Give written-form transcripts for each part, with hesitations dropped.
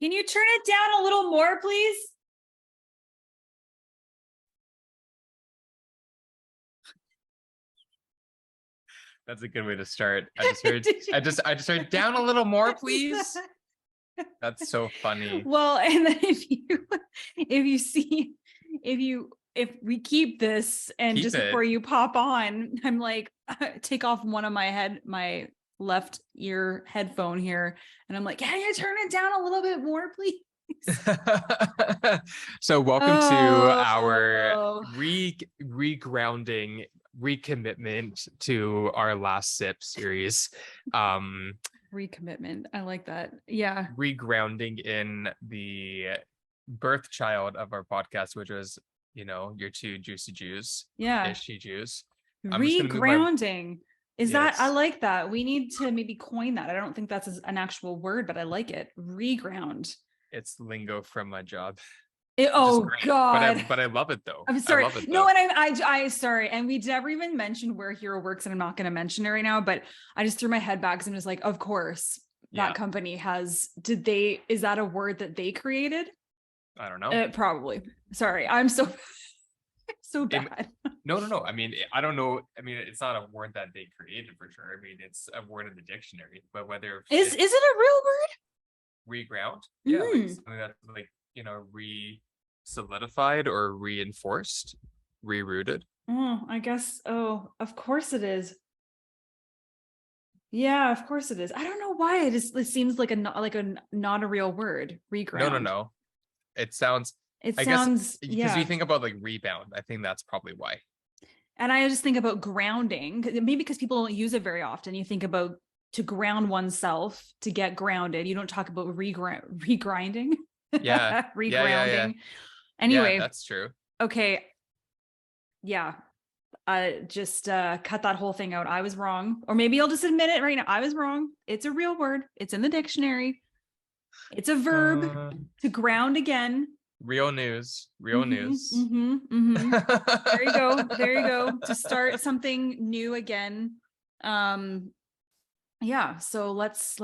Can you turn it down a little more, please? That's a good way to start. I just heard down a little more, please. That's so funny. Well, and then if we keep this and Keep just it. before you pop on, I'm like, take off one of my left ear headphone here. And I'm like, can you turn it down a little bit more, please? So welcome to our regrounding, recommitment to our last sip series. Recommitment. I like that. Yeah. Regrounding in the birth child of our podcast, which was, your two juicy Jews. Yeah. Ishy Jews. Regrounding. Is Yes. that, I like that. We need to maybe coin that. I don't think that's an actual word, but I like it. Reground. It's lingo from my job. God. But I love it though. I'm sorry. I love it, no, and I sorry. And we never even mentioned where Hiiro works, and I'm not going to mention it right now, but I just threw my head back because I'm just like, of course, that company has, is that a word that they created? I don't know. Probably. Sorry. I'm so bad. No. I mean, I don't know. I mean, it's not a word that they created for sure. I mean, it's a word in the dictionary, but whether is it a real word? Reground? Yeah. Like something that's like, solidified or reinforced, rerouted. Oh, I guess. Oh, of course it is. Yeah, of course it is. I don't know why it seems like not a real word. Reground. No. It sounds because you think about like rebound. I think that's probably why. And I just think about grounding, maybe because people don't use it very often. You think about to ground oneself, to get grounded. You don't talk about regrinding. Yeah. Regrounding. Yeah. Anyway, yeah, that's true. Okay. Yeah. Just cut that whole thing out. I was wrong. Or maybe I'll just admit it right now. I was wrong. It's a real word. It's in the dictionary. It's a verb to ground again. Real news. News. There you go. To start something new again. Yeah. So let's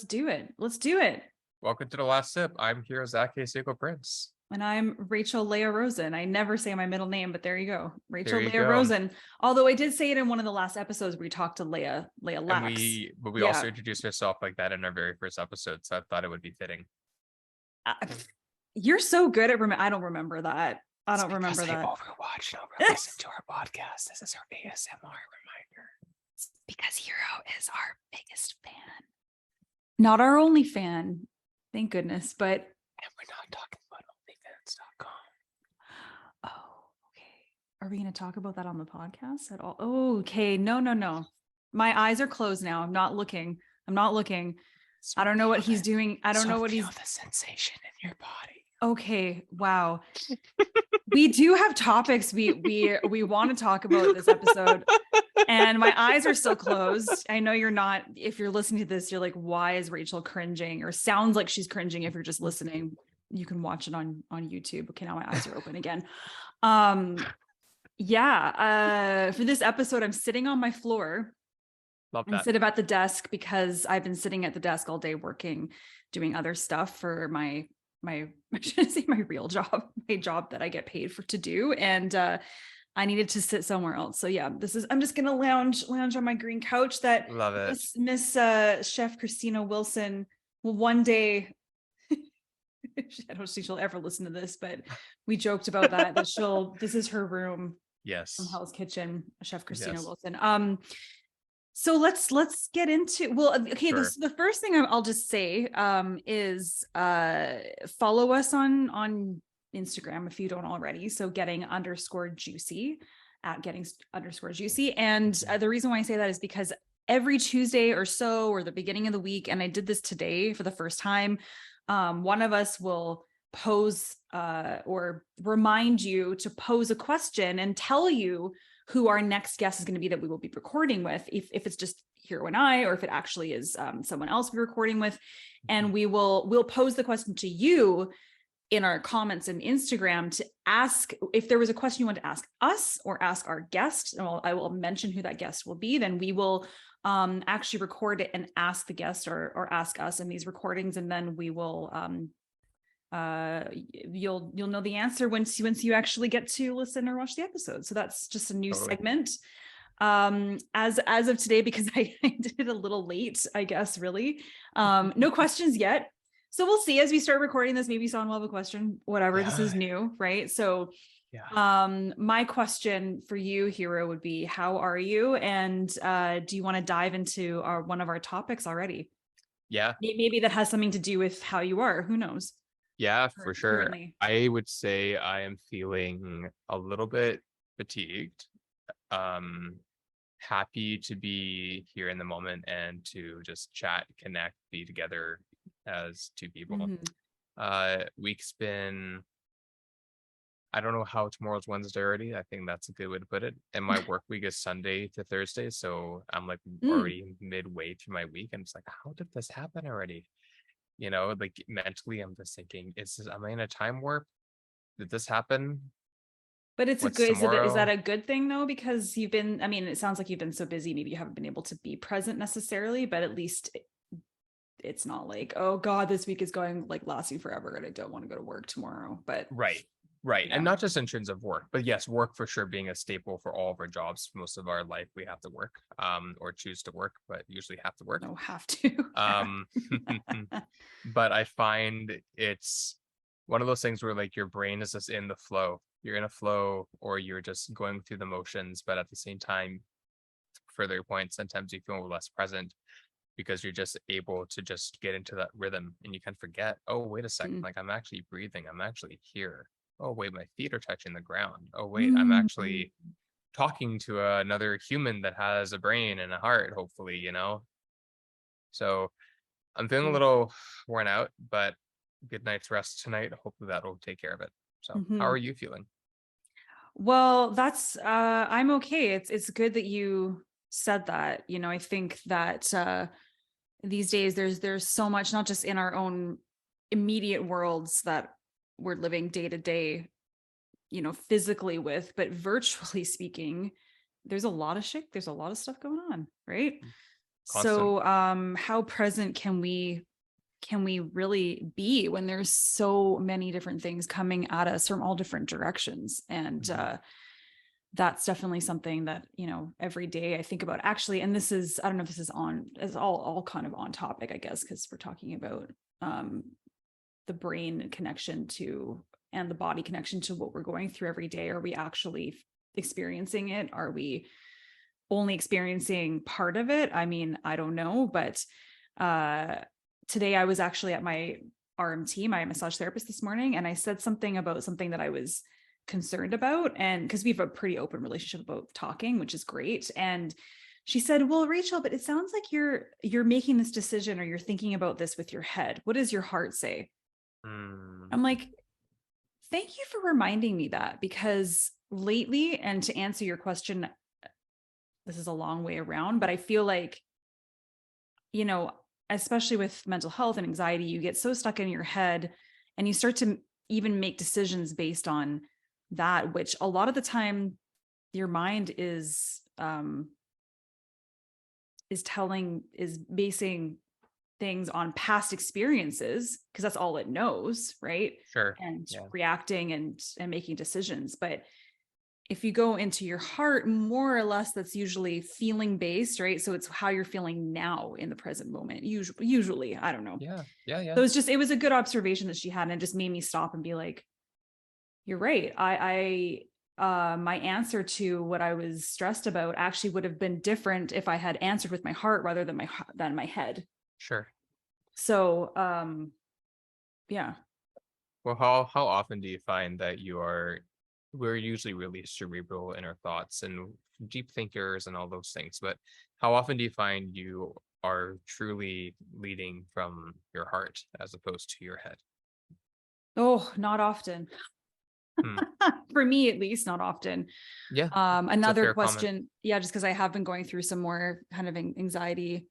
do it. Let's do it. Welcome to the last sip. I'm Hiiro Zake Seiko Prince. And I'm Rachel Leah Rosen. I never say my middle name, but there you go. Rachel Leah Rosen. Although I did say it in one of the last episodes where we talked to Leah Lax. But we also introduced herself like that in our very first episode. So I thought it would be fitting. You're so good at I don't remember that. I don't remember that. I overwatched and over-listened to our podcast. This is our ASMR reminder. It's because Hiiro is our biggest fan. Not our only fan. Thank goodness. But and we're not talking about OnlyFans.com. Oh, okay. Are we going to talk about that on the podcast at all? Oh, okay. No. My eyes are closed now. I'm not looking. I don't know what he's doing. I don't know what feel the sensation in your body. Okay. Wow. We do have topics we want to talk about this episode. And my eyes are still closed. I know you're not, if you're listening to this, you're like, why is Rachel cringing? Or sounds like she's cringing. If you're just listening, you can watch it on YouTube. Okay, now my eyes are open again. For this episode, I'm sitting on my floor. Love that. Instead of at the desk, because I've been sitting at the desk all day working, doing other stuff for my I shouldn't say my real job, my job that I get paid to do. And I needed to sit somewhere else. So yeah, I'm just gonna lounge on my green couch that love it. Miss Chef Christina Wilson will one day, I don't think she'll ever listen to this, but we joked about that this is her room. Yes. From Hell's Kitchen, Chef Christina Wilson. So let's get into, okay. Sure. The first thing I'll just say is follow us on Instagram if you don't already. So @getting_Jewcy. And the reason why I say that is because every Tuesday or so, or the beginning of the week, and I did this today for the first time, one of us will pose or remind you to pose a question and tell you who our next guest is going to be that we will be recording with, if it's just Hiiro and I, or if it actually is someone else we're recording with. And we'll pose the question to you in our comments and Instagram to ask if there was a question you want to ask us or ask our guest. And I will mention who that guest will be. Then we will actually record it and ask the guest or ask us in these recordings, and then we will you'll know the answer once you actually get to listen or watch the episode. So that's just a new segment as of today, because I did it a little late, I guess. Really, no questions yet, so we'll see as we start recording this. Maybe someone will have a question, whatever. This is new, right? So my question for you, Hiiro, would be, how are you? And do you want to dive into one of our topics already? Maybe that has something to do with how you are. Who knows? Yeah, for sure. Currently. I would say I am feeling a little bit fatigued. Happy to be here in the moment and to just chat, connect, be together as two people. Week's been, I don't know how tomorrow's Wednesday already. I think that's a good way to put it. And my work week is Sunday to Thursday. So I'm like already midway through my week. And it's like, how did this happen already? You know, like mentally, I'm just thinking, am I in a time warp? Did this happen? But it's a good, is that a good thing though? Because you've been, I mean, it sounds like you've been so busy, maybe you haven't been able to be present necessarily, but at least it's not like, oh God, this week is going like lasting forever and I don't want to go to work tomorrow. But right. Yeah. And not just in terms of work, but yes, work for sure being a staple for all of our jobs. Most of our life we have to work, or choose to work, but usually have to work. No, have to. But I find it's one of those things where like your brain is just in the flow. You're in a flow, or you're just going through the motions, but at the same time, further your point, sometimes you feel less present because you're just able to just get into that rhythm, and you can forget, oh, wait a second, like I'm actually breathing, I'm actually here. Oh, wait, my feet are touching the ground. Oh, wait, I'm actually talking to another human that has a brain and a heart, hopefully, you know? So I'm feeling a little worn out, but good night's rest tonight. Hopefully that'll take care of it. So how are you feeling? Well, that's I'm okay. It's good that you said that. You know, I think that these days there's so much, not just in our own immediate worlds that we're living day to day, you know, physically with, but virtually speaking, there's a lot of shit, there's a lot of stuff going on, right? Constant. So how present can we really be when there's so many different things coming at us from all different directions? And that's definitely something that, you know, every day I think about, actually. And this is, I don't know if this is all kind of on topic, I guess, because we're talking about the brain connection to, and the body connection to what we're going through every day. Are we actually experiencing it? Are we only experiencing part of it? I mean, I don't know, but today I was actually at my RMT, my massage therapist, this morning, and I said something about something that I was concerned about, and because we have a pretty open relationship about talking, which is great. And she said, well, Rachel, but it sounds like you're making this decision, or you're thinking about this with your head. What does your heart say? I'm like, thank you for reminding me that, because lately, and to answer your question, this is a long way around, but I feel like, you know, especially with mental health and anxiety, you get so stuck in your head and you start to even make decisions based on that, which a lot of the time your mind is basing things on past experiences, because that's all it knows, right? Sure. And reacting and making decisions. But if you go into your heart, more or less, that's usually feeling based, right? So it's how you're feeling now in the present moment. Usually, I don't know. Yeah. So it was a good observation that she had, and it just made me stop and be like, you're right. I my answer to what I was stressed about actually would have been different if I had answered with my heart rather than my head. Sure. So, yeah. Well, how often do you find that we're usually really cerebral in our thoughts and deep thinkers and all those things, but how often do you find you are truly leading from your heart as opposed to your head? Oh, not often. For me, at least, not often. Yeah. Another question. Yeah, just because I have been going through some more kind of anxiety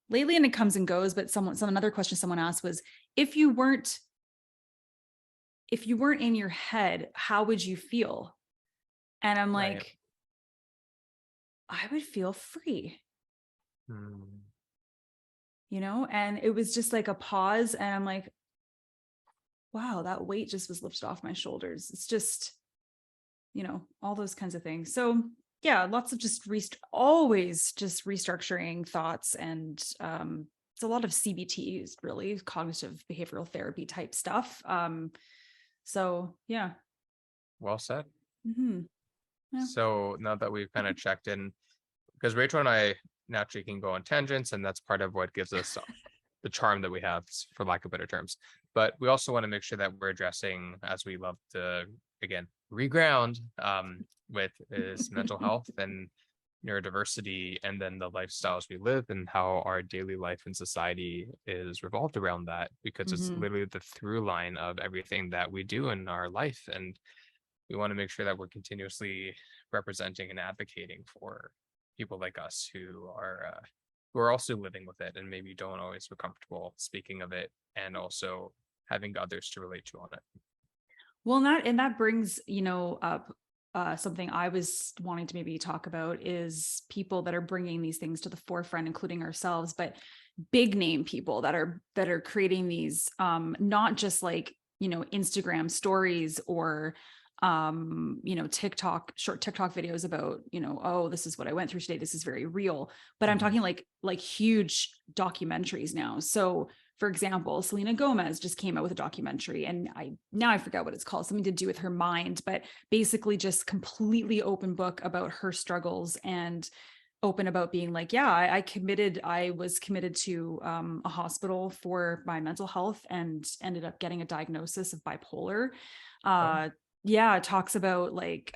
lately, and it comes and goes, but another question someone asked was, if you weren't in your head, how would you feel? And I'm like, I would feel free. And it was just like a pause, and I'm like, wow, that weight just was lifted off my shoulders. It's just, all those kinds of things. So yeah, lots of just always just restructuring thoughts, and it's a lot of CBTs, really cognitive behavioral therapy type stuff. So yeah. Well said. Mm-hmm. Yeah. So now that we've kind of checked in, because Rachel and I naturally can go on tangents, and that's part of what gives us the charm that we have, for lack of better terms. But we also want to make sure that we're addressing, as we love to, again, reground, with is mental health and neurodiversity, and then the lifestyles we live and how our daily life in society is revolved around that, because it's Mm-hmm. literally the through line of everything that we do in our life. And we want to make sure that we're continuously representing and advocating for people like us who are also living with it and maybe don't always feel comfortable speaking of it, and also having others to relate to on it. Well, that brings, up something I was wanting to maybe talk about, is people that are bringing these things to the forefront, including ourselves, but big name people that are creating these, not just like, Instagram stories or short TikTok videos about, oh, this is what I went through today, this is very real. But I'm talking like huge documentaries now. So for example, Selena Gomez just came out with a documentary, and I forget what it's called, something to do with her mind, but basically just completely open book about her struggles, and open about being like, yeah, I was committed to a hospital for my mental health, and ended up getting a diagnosis of bipolar. Oh, Yeah, it talks about like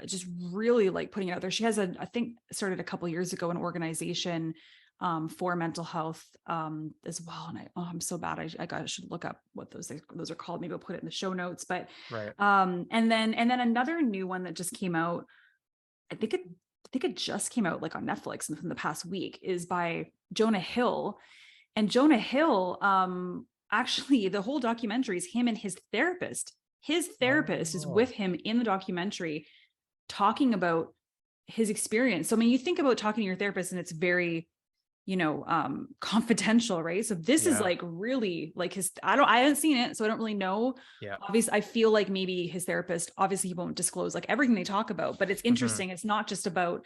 just really like putting it out there. She has I think started a couple years ago, an organization for mental health as well. And I'm so bad. I should look up what those are called. Maybe I'll put it in the show notes. But right. and then another new one that just came out, I think it just came out like on Netflix within the past week, is by Jonah Hill. And Jonah Hill, actually, the whole documentary is him and his therapist. His therapist is Oh, with him in the documentary, talking about his experience. So, I mean, you think about talking to your therapist, and it's very, confidential, right? So this is yeah. like really like I haven't seen it, so I don't really know. Yeah. Obviously, I feel like maybe his therapist, obviously he won't disclose like everything they talk about, but it's interesting. It's not just about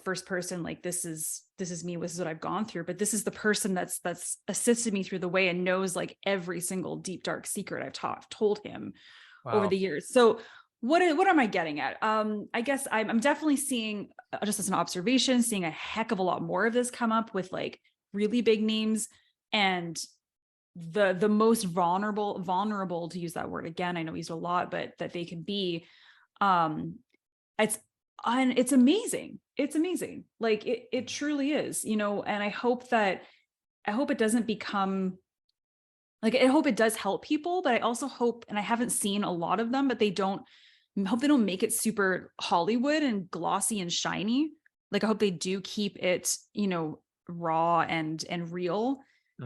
first person, like this is me, this is what I've gone through, but this is the person that's assisted me through the way, and knows like every single deep dark secret I've told him over Wow. the years. So what am I getting at? I guess I'm definitely seeing, just as an observation, seeing a heck of a lot more of this come up with like really big names, and the most vulnerable, to use that word again, I know we used a lot, but that they can be. um it's it's amazing. It's amazing. Like it truly is, and I hope it doesn't become like, I hope it does help people, but I also hope, and I haven't seen a lot of them, but hope they don't make it super Hollywood and glossy and shiny. Like I hope they do keep it, raw and real,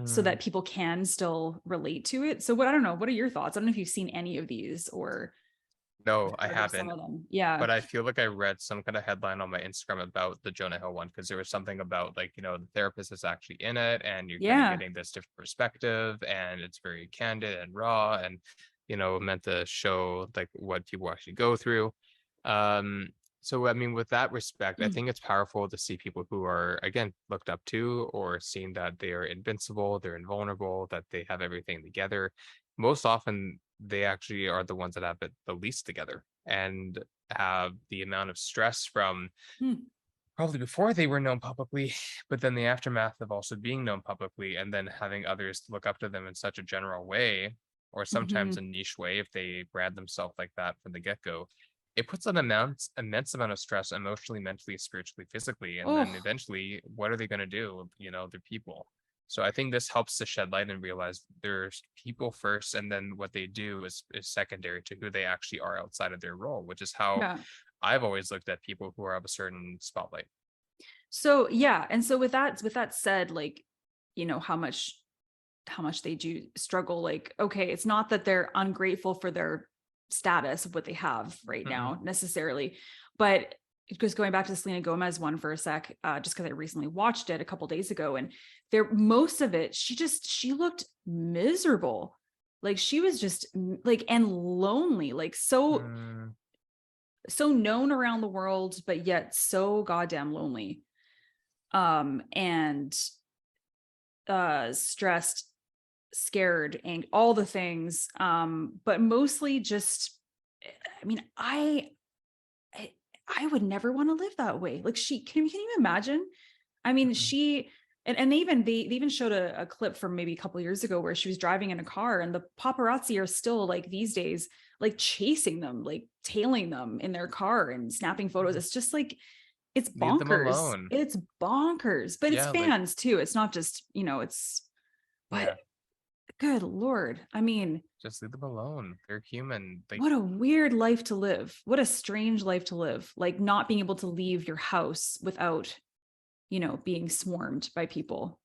so Mm. that people can still relate to it. So I don't know, what are your thoughts? I don't know if you've seen any of these or No, I heard of some haven't. of them. Yeah. But I feel like I read some kind of headline on my Instagram about the Jonah Hill one, because there was something about like, the therapist is actually in it, and you're kind of Yeah. getting this different perspective, and it's very candid and raw, and meant to show like what people actually go through. Um, so I mean, with that respect, I think it's powerful to see people who are, again, looked up to, or seen that they are invincible, they're invulnerable, that they have everything together. Most often they actually are the ones that have it the least together, and have the amount of stress from probably before they were known publicly, but then the aftermath of also being known publicly, and then having others look up to them in such a general way, or sometimes Mhm. a niche way if they brand themselves like that from the get-go. It puts an immense amount of stress emotionally, mentally, spiritually, physically, and then Oh, eventually, what are they going to do? They're people. So I think this helps to shed light and realize there's people first, and then what they do is secondary to who they actually are outside of their role, which is how yeah. I've always looked at people who are of a certain spotlight. So yeah, and so with that said, like, how much they do struggle. Like, okay, it's not that they're ungrateful for their status of what they have right Mm-mm. now necessarily, but just going back to the Selena Gomez one for a sec, just because I recently watched it a couple days ago, and there, most of it, she looked miserable. Like she was just like, and lonely, like so Mm, known around the world, but yet so goddamn lonely. And stressed, scared, and all the things. But mostly just, I mean, I would never want to live that way. Like can you imagine? I mean, mm-mm. and they even showed a clip from maybe a couple of years ago where she was driving in a car, and the paparazzi are still like these days, like chasing them, like tailing them in their car and snapping photos. It's just like, it's Leave them bonkers. alone. It's bonkers, but it's Yeah, like, fans too. It's not just, it's, but yeah, good Lord. I mean, just leave them alone. They're human. Like, what a weird life to live. What a strange life to live. Like not being able to leave your house without, being swarmed by people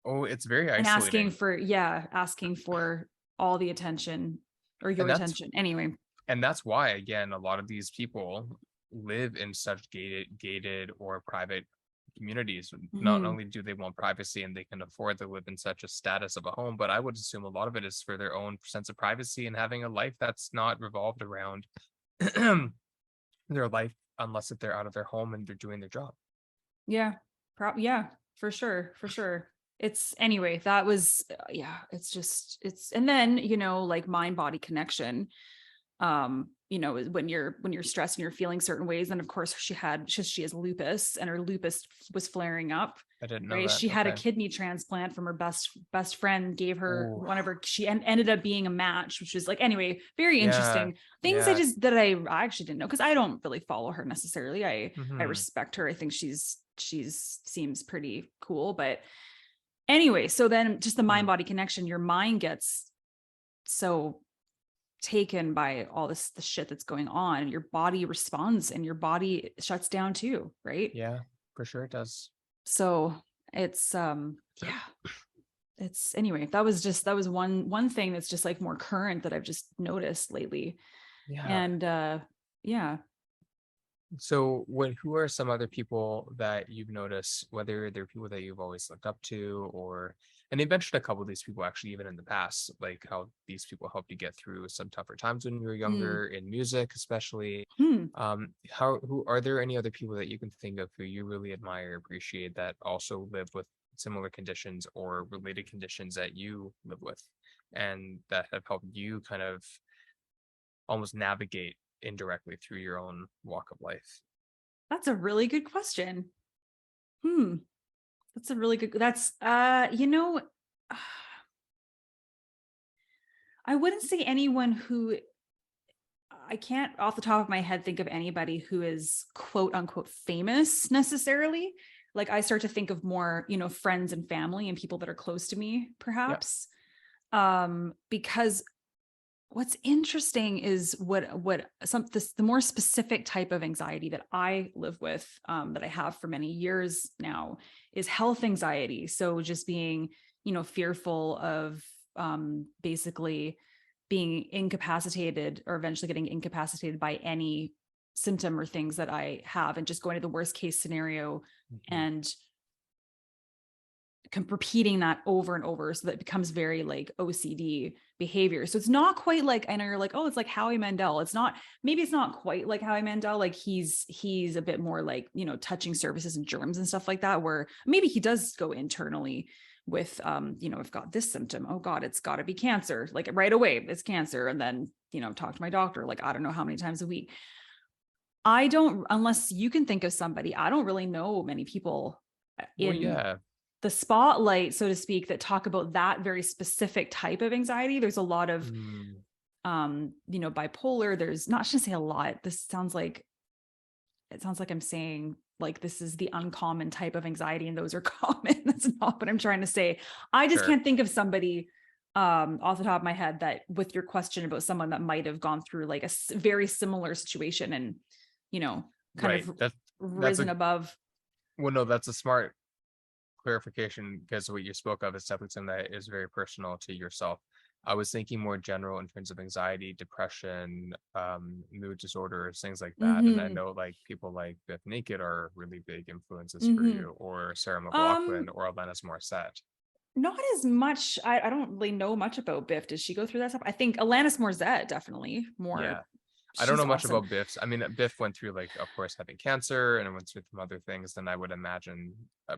oh, it's very and asking isolating. for, asking for all the attention or And your attention. Anyway. that's why, again, a lot of these people live in such gated or private communities. Not Mhm. only do they want privacy and they can afford to live in such a status of a home, but I would assume a lot of it is for their own sense of privacy and having a life that's not revolved around their life, unless if they're out of their home and they're doing their job. Yeah. Yeah, for sure. For sure. It's anyway, that was, it's just, and then, like mind body connection, when you're stressed and you're feeling certain ways. And of course she has lupus, and her lupus was flaring up, I didn't know right? that. She had a Okay. kidney transplant from her best friend, gave her Oh, one of her, ended up being a match, which was like, anyway, very yeah. interesting things. Yeah. I actually didn't know, because I don't really follow her necessarily. I Hmm. respect her. I think she's seems pretty cool. But anyway, so then just the mind body connection, your mind gets so taken by all the shit that's going on, and your body responds and your body shuts down too, right? Yeah, for sure it does. So it's yeah, it's, anyway, that was one thing that's just like more current that I've just noticed lately. Yeah. And yeah. So, who are some other people that you've noticed, whether they're people that you've always looked up to, or, and they mentioned a couple of these people actually, even in the past, like how these people helped you get through some tougher times when you were Mm. younger in music, especially. Hmm. Who are there any other people that you can think of who you really admire, appreciate, that also live with similar conditions or related conditions that you live with, and that have helped you kind of almost navigate indirectly through your own walk of life? That's a really good question. Hmm. That's a really good, that's I wouldn't say anyone who, I can't off the top of my head think of anybody who is quote unquote famous necessarily. Like I start to think of more, friends and family and people that are close to me, Yeah. perhaps. Because what's interesting is the more specific type of anxiety that I live with, that I have for many years now, is health anxiety. So just being, fearful of, basically being incapacitated or eventually getting incapacitated by any symptom or things that I have, and just going to the worst case scenario Mhm. and repeating that over and over, so that it becomes very like OCD behavior. So it's not quite like, I know you're like, oh, it's like Howie Mandel. It's not, maybe it's not quite like Howie Mandel. Like he's a bit more like, touching surfaces and germs and stuff like that, where maybe he does go internally with, I've got this symptom. Oh God, it's gotta be cancer. Like right away, it's cancer. And then, talk to my doctor, like, I don't know how many times a week. I don't, unless you can think of somebody, I don't really know many people Well, in yeah. the spotlight, so to speak, that talk about that very specific type of anxiety. There's a lot of, Mm, bipolar. There's not, I shouldn't say a lot. It sounds like I'm saying like this is the uncommon type of anxiety and those are common. That's not what I'm trying to say. I just sure. can't think of somebody off the top of my head, that with your question about someone that might have gone through like a very similar situation and, you know, kind Right. of That's a risen above. well, no, that's a smart clarification, because what you spoke of is definitely something that is very personal to yourself. I was thinking more general in terms of anxiety, depression, mood disorders, things like that. And I Mm-hmm. know like people like Beth Naked are really big influences for Mm-hmm. you, or Sarah Um, McLachlan, or Alanis Morissette. Not as much. I don't really know much about Biff. Did she go through that stuff? I think Alanis Morissette definitely Yeah. more. I don't She's know much awesome. about Biff's. I mean, Biff went through like, of course, having cancer and went through some other things. Then I would imagine,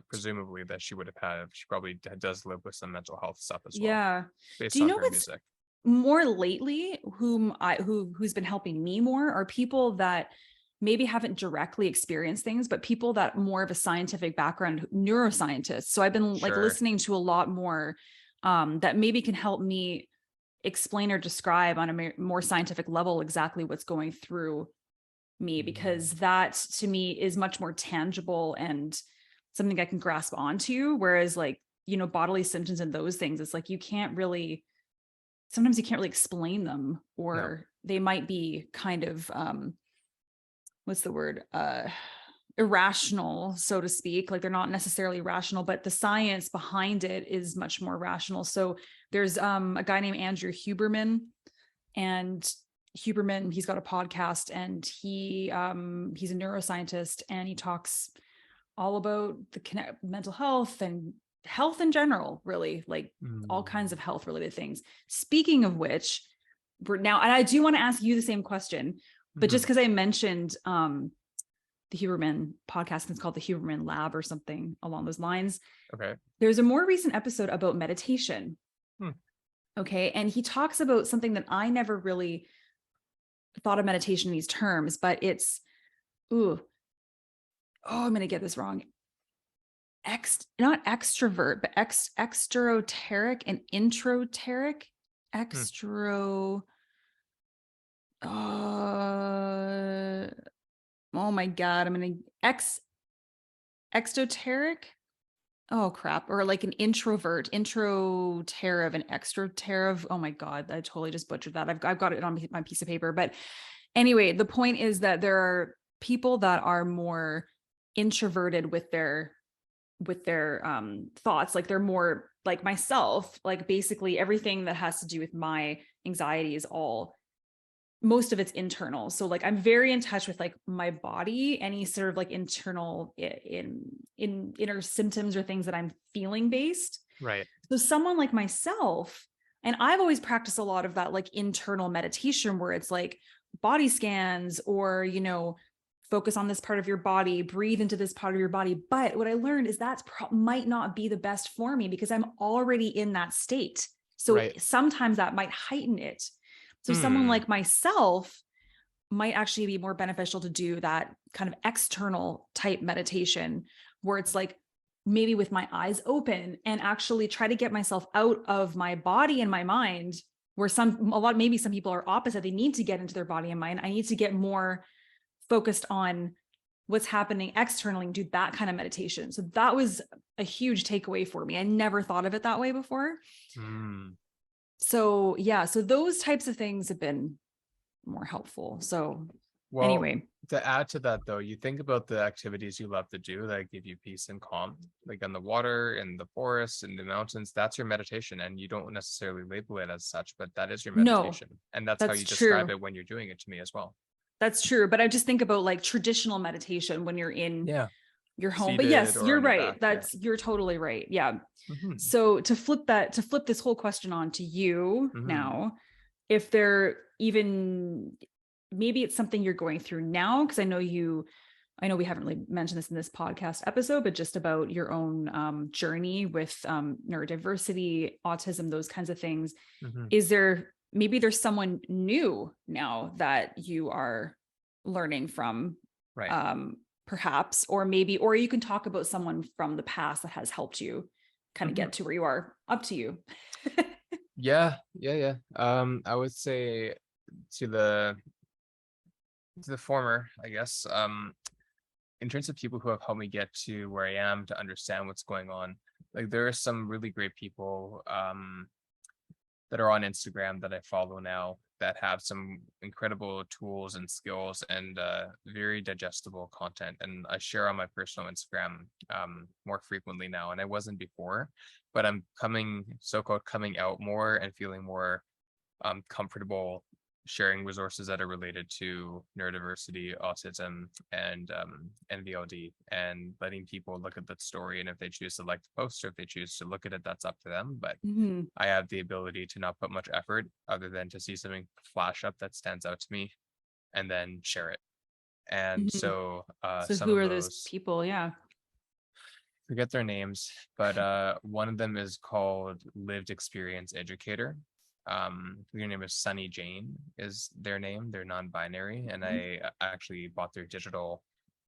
presumably, that she would have had. She probably does live with some mental health stuff as well, Yeah. Do based you on know her what's music. more lately, who's been helping me more are people that maybe haven't directly experienced things, but people that more of a scientific background, neuroscientists. So I've been like Sure. listening to a lot more that maybe can help me explain or describe on a more scientific level exactly what's going through me, because that to me is much more tangible and something I can grasp onto. Whereas like, bodily symptoms and those things, it's like sometimes you can't really explain them, No. or they might be kind of what's the word, irrational, so to speak. Like they're not necessarily rational, but the science behind it is much more rational. So there's a guy named Andrew Huberman, and he's got a podcast, and he's a neuroscientist, and he talks all about the mental health and health in general, really, like all kinds of Mm. health related things. Speaking of which, we're now, and I do want to ask you the same question, but just Mhm. because I mentioned the Huberman podcast, and it's called the Huberman Lab or something along those lines. Okay. There's a more recent episode about meditation. Hmm. Okay. And he talks about something that I never really thought of meditation in these terms, but it's, ooh, I'm going to get this wrong. Not extrovert, but extroteric and introteric. Hmm. Extro. Uh, oh my God. I'm going to exoteric. Oh crap. Or like an introvert, intro of an extra of. Oh my God. I totally just butchered that. I've got it on my piece of paper. But anyway, the point is that there are people that are more introverted with their thoughts. Like they're more like myself. Like basically everything that has to do with my anxiety is all, most of it's internal. So like I'm very in touch with like my body, any sort of like internal in inner symptoms or things that I'm feeling based. Right. So someone like myself, and I've always practiced a lot of that like internal meditation where it's like body scans, or focus on this part of your body, breathe into this part of your body. But what I learned is that might not be the best for me because I'm already in that state. So Right. sometimes that might heighten it. So someone Hmm. like myself might actually be more beneficial to do that kind of external type meditation where it's like maybe with my eyes open and actually try to get myself out of my body and my mind, where maybe some people are opposite. They need to get into their body and mind. I need to get more focused on what's happening externally and do that kind of meditation. So that was a huge takeaway for me. I never thought of it that way before. Hmm. So yeah, so those types of things have been more helpful. So Well, anyway, to add to that, though, you think about the activities you love to do that give you peace and calm, like on the water, in the forest, in the mountains. That's your meditation, and you don't necessarily label it as such, but that is your no, meditation, and that's how that's you describe true. it when you're doing it to me as well. That's true. But I just think about like traditional meditation when you're in Yeah, your home. But seated yes, or you're on your right. back. Yeah. You're totally right. Yeah. Hmm. So to flip this whole question on to you Hmm. now, if there even, maybe it's something you're going through now, because I know we haven't really mentioned this in this podcast episode, but just about your own journey with neurodiversity, autism, those kinds of things. Hmm. Is there, maybe there's someone new now that you are learning from, Right. um, perhaps, or maybe, or you can talk about someone from the past that has helped you kind of Hmm. get to where you are, up to you. Yeah. Yeah. Yeah. I would say to the former, I guess. In terms of people who have helped me get to where I am to understand what's going on, like there are some really great people. that are on Instagram that I follow now that have some incredible tools and skills and very digestible content. And I share on my personal Instagram more frequently now, and I wasn't before, but I'm so-called coming out more and feeling more comfortable sharing resources that are related to neurodiversity, autism, and NVLD, and letting people look at that story. And if they choose to like the post, or if they choose to look at it, that's up to them. But Mhm. I have the ability to not put much effort other than to see something flash up that stands out to me and then share it. And Mhm. so So some who of are those those, people? Yeah. forget their names, but one of them is called Lived Experience Educator. Their name is Sunny Jane is their name. They're non-binary, and Mhm. I actually bought their digital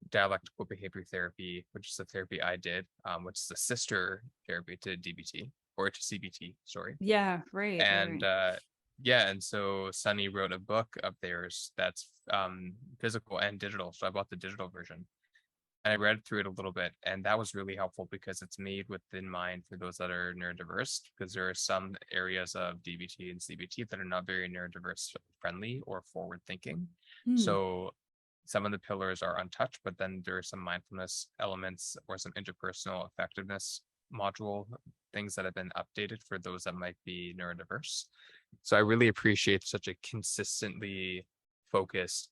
dialectical behavior therapy, which is the therapy I did, which is a sister therapy to DBT or to CBT, sorry. Yeah, right, right, And right. yeah, and so Sunny wrote a book of theirs that's physical and digital. So I bought the digital version and I read through it a little bit, and that was really helpful because it's made within mind for those that are neurodiverse, because there are some areas of DBT and CBT that are not very neurodiverse friendly or forward thinking. Hmm. So some of the pillars are untouched, but then there are some mindfulness elements or some interpersonal effectiveness module things that have been updated for those that might be neurodiverse. So I really appreciate such a consistently focused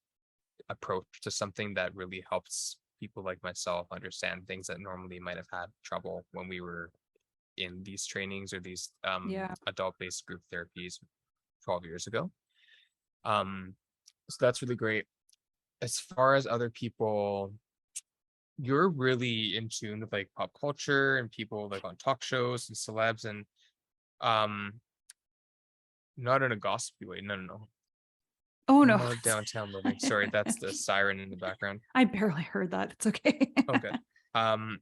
approach to something that really helps people like myself understand things that normally might have had trouble when we were in these trainings or these Yeah. adult-based group therapies 12 years ago. So that's really great. As far as other people, you're really in tune with like pop culture and people like on talk shows and celebs and um not in a gossipy way. No, no, no. Oh no. No downtown living. Sorry, that's the siren in the background. I barely heard that. It's okay. Oh, good. Um,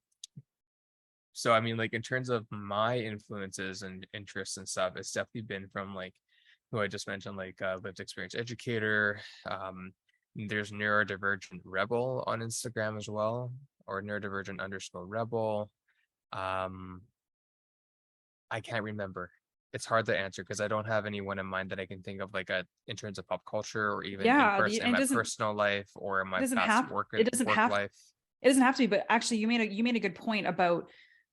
so I mean, like in terms of my influences and interests and stuff, it's definitely been from like who I just mentioned, like lived experience educator. There's neurodivergent rebel on Instagram as well, or neurodivergent underscore rebel. Um, I can't remember. It's hard to answer because I don't have anyone in mind that I can think of like in terms of pop culture or even in Yeah, person in and my personal life or in it my doesn't past have it doesn't work have life. it doesn't have to be, but actually you made a good point about,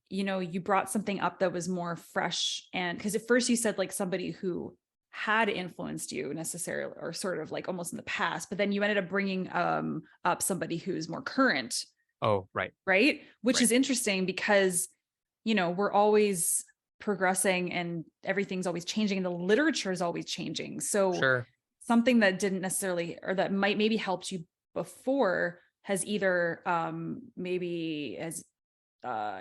you brought something up that was more fresh. And because at first you said like somebody who had influenced you necessarily, or sort of like almost in the past, but then you ended up bringing up somebody who's more current, Oh, right, right? Which right. is interesting because, we're always progressing and everything's always changing and the literature is always changing. So Sure. something that didn't necessarily, or that might maybe helped you before, has either maybe has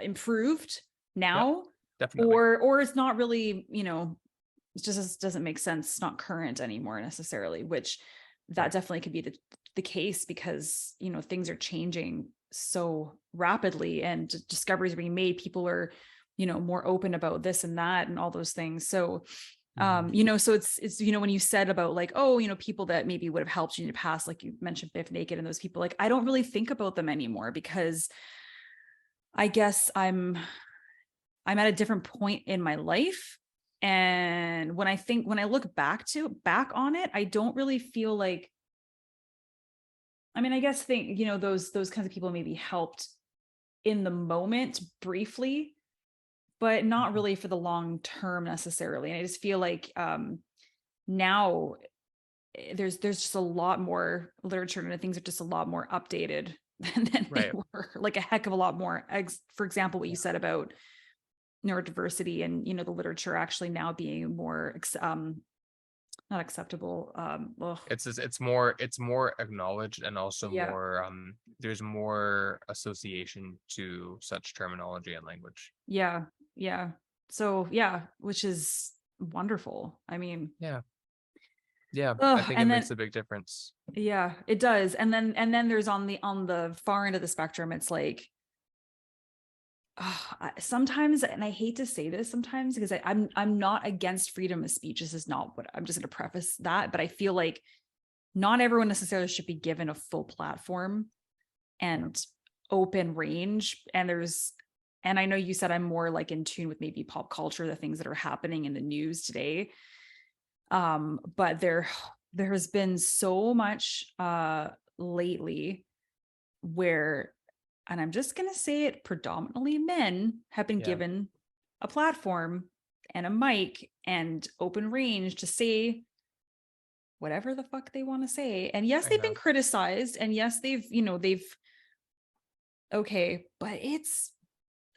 improved Yep, now, definitely. or it's not really, it just doesn't make sense. It's not current anymore necessarily, which that Right. definitely could be the case because, things are changing so rapidly and discoveries are being made. People are, more open about this and that and all those things. So, Mhm. so it's, when you said about like, oh, people that maybe would have helped you in the past, like you mentioned Biff Naked and those people, like, I don't really think about them anymore because I guess I'm at a different point in my life. And when I look back on it, I don't really feel like, I mean, I guess those kinds of people maybe helped in the moment briefly, but not Mhm. really for the long term necessarily. And I just feel like now there's just a lot more literature and things are just a lot more updated than they Right. were, like a heck of a lot more. For example, what you Yeah. said about neurodiversity and the literature actually now being more not acceptable. Ugh. It's more acknowledged and also Yeah, more there's more association to such terminology and language. yeah, yeah. So yeah, which is wonderful. I mean, Yeah. Yeah, I oh, think it and makes then a big difference. yeah, it does. And then there's on the far end of the spectrum, it's like sometimes, and I hate to say this sometimes because I'm not against freedom of speech. This is not what I'm just going to preface that, but I feel like not everyone necessarily should be given a full platform Yeah. and open range. And I know you said I'm more like in tune with maybe pop culture, the things that are happening in the news today. But there has been so much lately where, and I'm just going to say it, predominantly men have been Yeah, given a platform and a mic and open range to say whatever the fuck they want to say. And yes, I they've been know. criticized, and yes, they've okay, but it's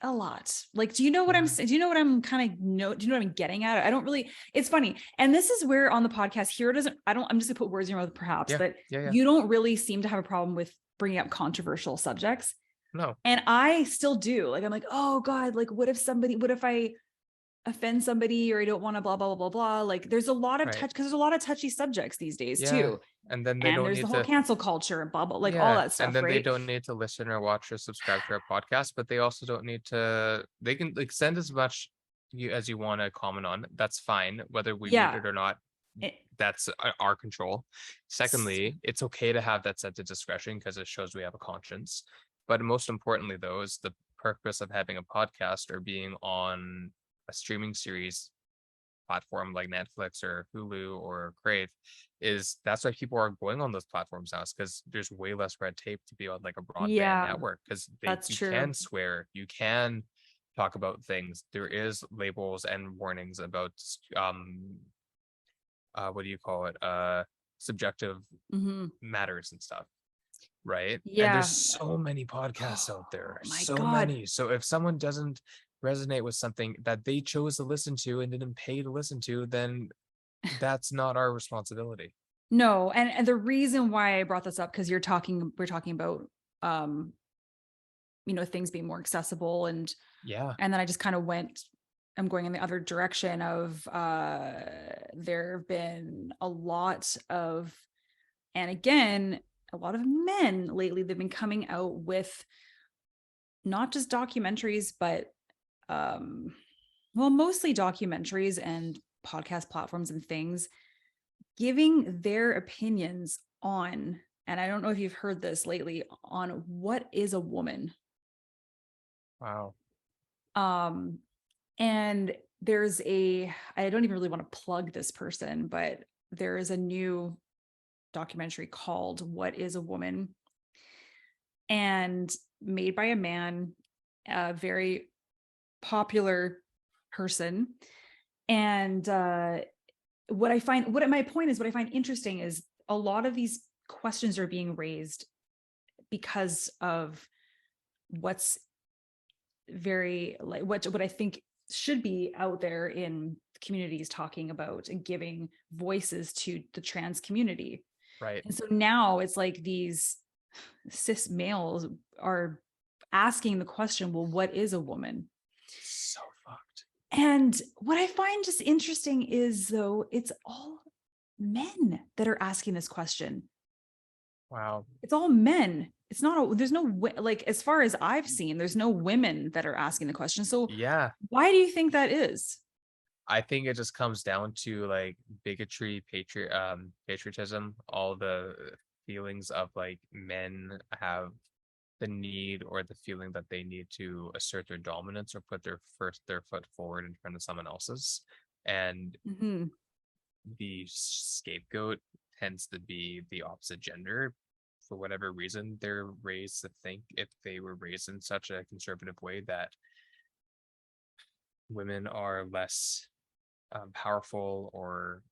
a lot. Like, do you know what I'm Yeah, saying? Do you know what I'm kind of do you know what I'm getting at? I don't really, it's funny. And this is where on the podcast, Hiiro doesn't, I'm just gonna put words in your mouth perhaps, yeah, that yeah, yeah. you don't really seem to have a problem with bringing up controversial subjects. No, And I still do. Like, I'm like, oh God, like what if I offend somebody, or I don't want to blah, blah, blah, blah, blah. Like there's a lot of right. touch, because there's a lot of touchy subjects these days Yeah. too. And then they And don't there's the need whole to, cancel culture and blah, blah, like all yeah. that And stuff, then they right? don't need to listen or watch or subscribe to our podcast, but they also don't need to, they can like send as much you as you want to comment on. That's fine. Whether we read Yeah. it or not, It, that's our control. Secondly, it's okay to have that sense of discretion because it shows we have a conscience. But most importantly, though, is the purpose of having a podcast or being on a streaming series platform like Netflix or Hulu or Crave is that's why people are going on those platforms now, because there's way less red tape to be on like a broadband yeah, network because they that's you true. can swear, you can talk about things. There is labels and warnings about what do you call it? Subjective Mhm. matters and stuff, right? And there's Yeah. so many podcasts out Oh there, my so God. many. So if someone doesn't resonate with something that they chose to listen to and didn't pay to listen to, then that's not our responsibility. No, and the reason why I brought this up, because we're talking about um, things being more accessible, Yeah, and then I just kind of I'm going in the other direction of there have been a lot of, and again, a lot of men lately, they've been coming out with not just documentaries, but um, well, mostly documentaries and podcast platforms and things, giving their opinions on, and I don't know if you've heard this lately, on what is a woman. wow. Um, and I don't even really want to plug this person, but there is a new documentary called What is a Woman, and made by a man, a very popular person. And my point is, what I find interesting is a lot of these questions are being raised because of what's very, like, what I think should be out there in communities, talking about and giving voices to the trans community. Right. And so now it's like these cis males are asking the question, well, what is a woman? So fucked. And what I find just interesting is, though, it's all men that are asking this question. Wow. It's all men. It's not, there's no, like, as far as I've seen, there's no women that are asking the question. So Yeah. why do you think that is? I think it just comes down to like bigotry, patriotism, all the feelings of like men have the need or the feeling that they need to assert their dominance or put their foot forward in front of someone else's. And Mm-hmm. the scapegoat tends to be the opposite gender for whatever reason. They're raised to think, if they were raised in such a conservative way, that women are less powerful, or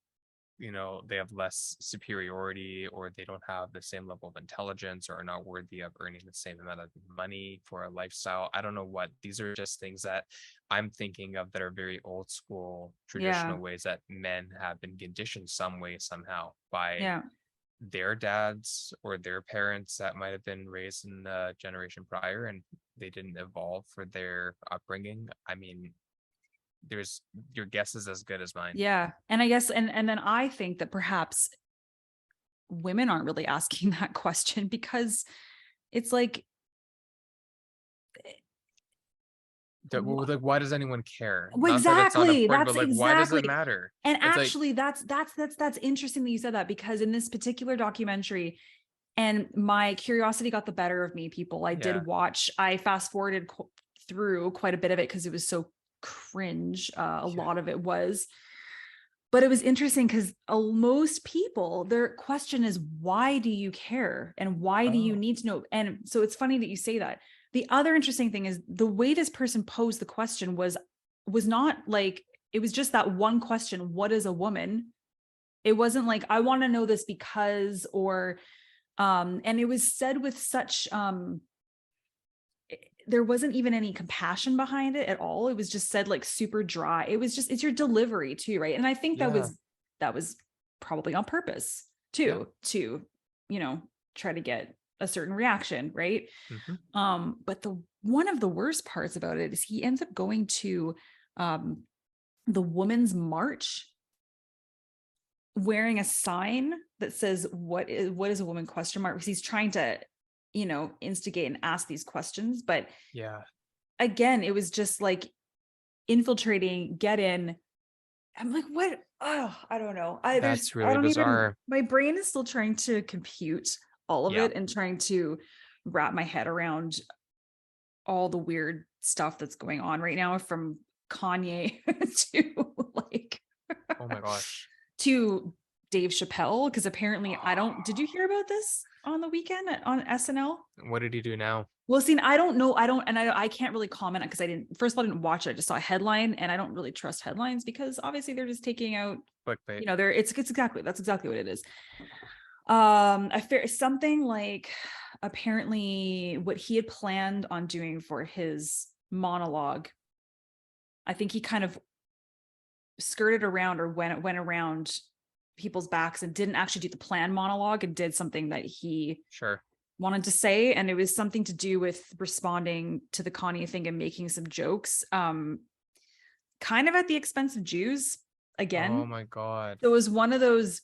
they have less superiority, or they don't have the same level of intelligence, or are not worthy of earning the same amount of money for a lifestyle. I don't know what, these are just things that I'm thinking of that are very old school Yeah. traditional ways that men have been conditioned some way somehow by Yeah. their dads or their parents that might have been raised in the generation prior, and they didn't evolve for their upbringing. I mean, there's your guess is as good as mine. Yeah. And I guess, and then I think that perhaps women aren't really asking that question, because it's like, Well, like, why does anyone care? well, Not that it's not exactly. important, but That's like, why does it exactly. matter? And It's like, actually, that's interesting that you said that, because in this particular documentary, and my curiosity got the better of me, people. yeah, I fast forwarded through quite a bit of it because it was so cringe. A yeah, lot of it was. But it was interesting because most people, their question is, why do you care? And why do you Oh, need to know? And so it's funny that you say that. The other interesting thing is the way this person posed the question was not like, it was just that one question, what is a woman? It wasn't like, I want to know this because, or, and it was said with such, there wasn't even any compassion behind it at all. It was just said like super dry. It was just, it's your delivery too, right? And I think yeah, that was probably on purpose yeah. too, to, try to get a certain reaction, right? Hmm. But the one of the worst parts about it is he ends up going to um the Women's March wearing a sign that says what is a woman question mark, because he's trying to instigate and ask these questions. But Yeah, again, it was just like infiltrating, get in. I'm like, what? Oh, I don't know. that's I really don't even, bizarre. my brain is still trying to compute all of Yeah. it and trying to wrap my head around all the weird stuff that's going on right now, from Kanye to like Oh my gosh. to Dave Chappelle. Because apparently, I don't, did you hear about this on the weekend on SNL? What did he do now? Well, see, I don't know. I can't really comment because I didn't, first of all, I didn't watch it. I just saw a headline, and I don't really trust headlines because obviously they're just taking out, Clickbait. it's exactly, that's exactly what it is. I fear something like, apparently what he had planned on doing for his monologue, I think he kind of skirted around or went around people's backs and didn't actually do the planned monologue and did something that he Sure. wanted to say. And it was something to do with responding to the Kanye thing and making some jokes, kind of at the expense of Jews Oh again. my God. So it was one of those,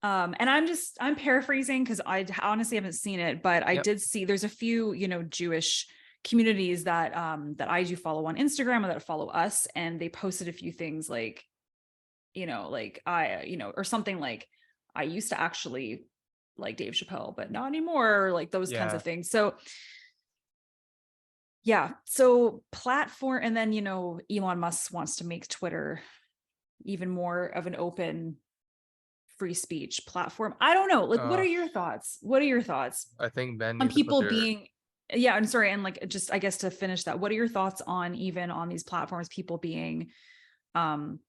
and I'm paraphrasing because I honestly haven't seen it, but I Yep. did see there's a few, Jewish communities that that I do follow on Instagram or that follow us, and they posted a few things like, like or something like, I used to actually like Dave Chappelle, but not anymore, or like those kinds Yeah. of things. So yeah, so platform, and then Elon Musk wants to make Twitter even more of an open free speech platform. I don't know. Like, what are Uh, your thoughts? What are your thoughts I think Ben on needs to put people their being, yeah, I'm sorry. And like, just, I guess to finish that, what are your thoughts on, even on these platforms, people being, um,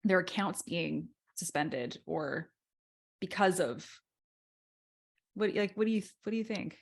their accounts being suspended, or because of what do you think?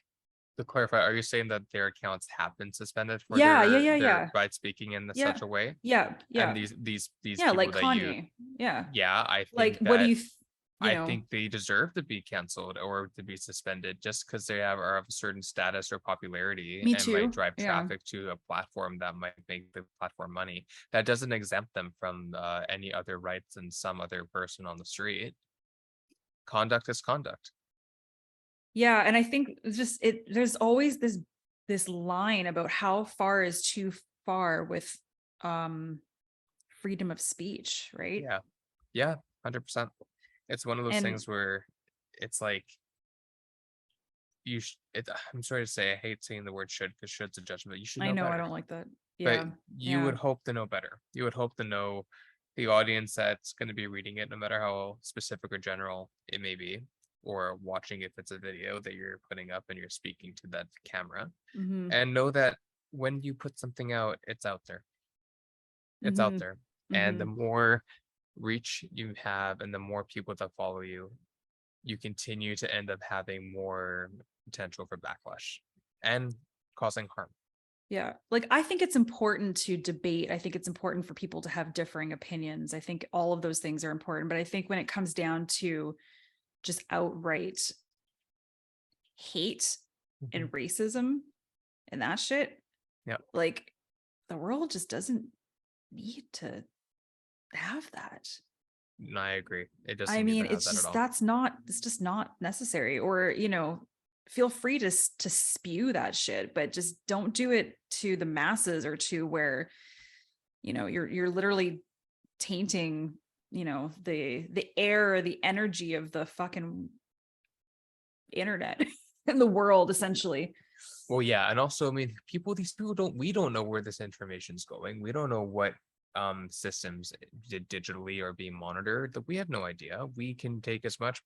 to clarify, are you saying that their accounts have been suspended for Yeah, yeah, yeah, their yeah, right speaking in yeah, such a way? yeah, And yeah, these yeah, people like that you, Kanye. Yeah. yeah, I Like, think what do that you, you I know, think they deserve to be canceled or to be suspended just because they have are of a certain status or popularity me and might too. drive Yeah. traffic to a platform that might make the platform money. That doesn't exempt them from any other rights than some other person on the street. Conduct is conduct. Yeah, and I think it's just there's always this line about how far is too far with um freedom of speech, right? Yeah, yeah, 100%. It's one of those And things where it's like I'm sorry to say, I hate saying the word should because should's a judgment. You should I know know I better. don't like that. But Yeah. you Yeah. would hope to know better. You would hope to know the audience that's going to be reading it, no matter how specific or general it may be, or watching if it's a video that you're putting up and you're speaking to that camera, Mhm. and know that when you put something out, it's out there. It's out Mhm. there. And the Mhm. more reach you have and the more people that follow you, you continue to end up having more potential for backlash and causing harm. Yeah. Like, I think it's important to debate. I think it's important for people to have differing opinions. I think all of those things are important, but I think when it comes down to just outright hate Mhm. and racism and that shit, Yeah, like, the world just doesn't need to have that. no, I agree. It I doesn't need mean, to have that at all. it's just not necessary. Or, feel free to spew that shit, but just don't do it to the masses, or to where, you're literally tainting, the air, the energy of the fucking internet and the world, essentially. Well, yeah, and also, I mean, these people don't, we don't know where this information's going. We don't know what systems digitally are being monitored, that we have no idea. We can take as much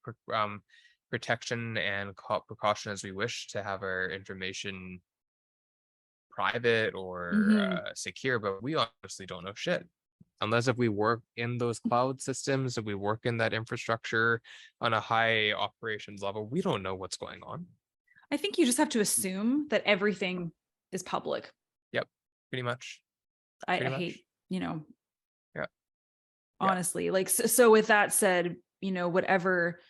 protection and precaution as we wish to have our information private or Hmm. secure, but we honestly don't know shit. Unless if we work in those cloud systems, if we work in that infrastructure on a high operations level, we don't know what's going on. I think you just have to assume that everything is public. Yep, pretty much. I Pretty much. hate, you know, Yeah. Yeah. honestly, like, so with that said, whatever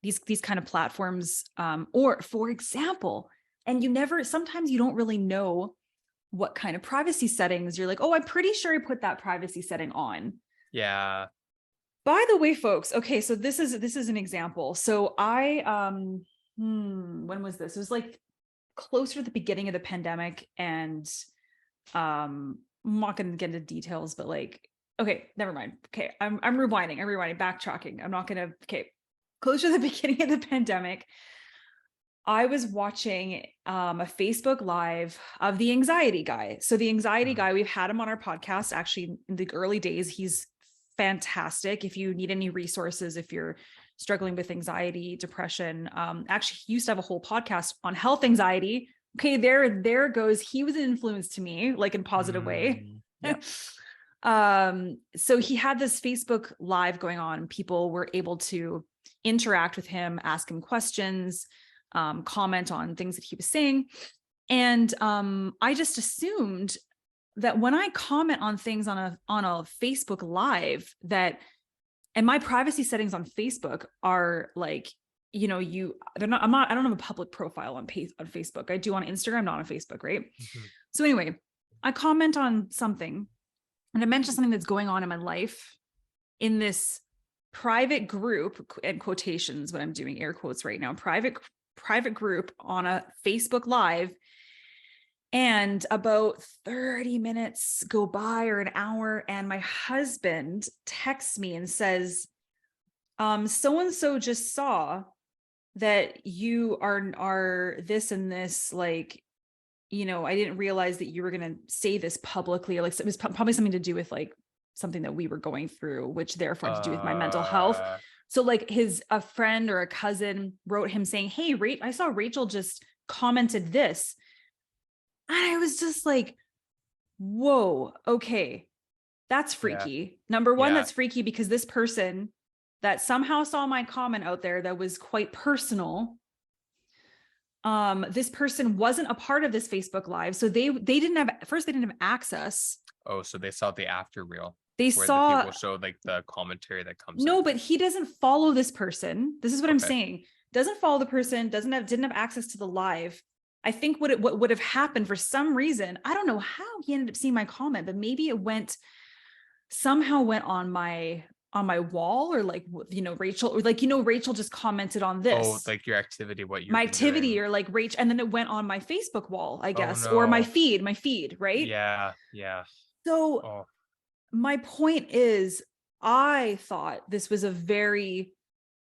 these kind of platforms, or for example, and sometimes you don't really know what kind of privacy settings you're like, oh, I'm pretty sure I put that privacy setting on. Yeah. By the way, folks, okay, so this is an example. So when was this? It was like closer to the beginning of the pandemic, and I'm not gonna get into details, but like, okay, never mind. Okay, I'm rewinding, backtracking. I'm not gonna, okay. Closer to the beginning of the pandemic, I was watching a Facebook Live of the anxiety guy. So the anxiety guy, we've had him on our podcast actually in the early days. He's fantastic. If you need any resources, if you're struggling with anxiety, depression, actually he used to have a whole podcast on health anxiety. Okay, there goes. He was an influence to me, like in a positive way. Yeah. So he had this Facebook Live going on. People were able to interact with him, ask him questions, comment on things that he was saying. And I just assumed that when I comment on things on a Facebook Live, that, and my privacy settings on Facebook are like, they're not, I don't have a public profile on Facebook. I do on Instagram, not on Facebook, right? Mm-hmm. So anyway, I comment on something and I mention something that's going on in my life in this private group, and quotations, what I'm doing air quotes right now, private group on a Facebook Live. And about 30 minutes go by, or an hour, and my husband texts me and says, so and so just saw that you are this and this, like, I didn't realize that you were going to say this publicly. Like, it was probably something to do with like something that we were going through, which therefore had to do with my mental health. So like a friend or a cousin wrote him saying, hey, I saw Rachel just commented this. And I was just like, whoa, okay, that's freaky. Number one, Yeah. that's freaky because this person that somehow saw my comment out there that was quite personal, this person wasn't a part of this Facebook Live. So they didn't have access. Oh, so they saw the after reel They where saw, the people show like the commentary that comes no, out. but he doesn't follow this person. This is what I'm Okay. saying. Doesn't follow the person, didn't have access to the live. I think what would have happened for some reason, I don't know how he ended up seeing my comment, but maybe it somehow went on my wall, or like, Rachel, or like, Rachel just commented on this. Oh, like your activity, what you're my activity doing. Or like Rachel, and then it went on my Facebook wall, I guess, no. or my feed, right? Yeah. Yeah. So my point is, I thought this was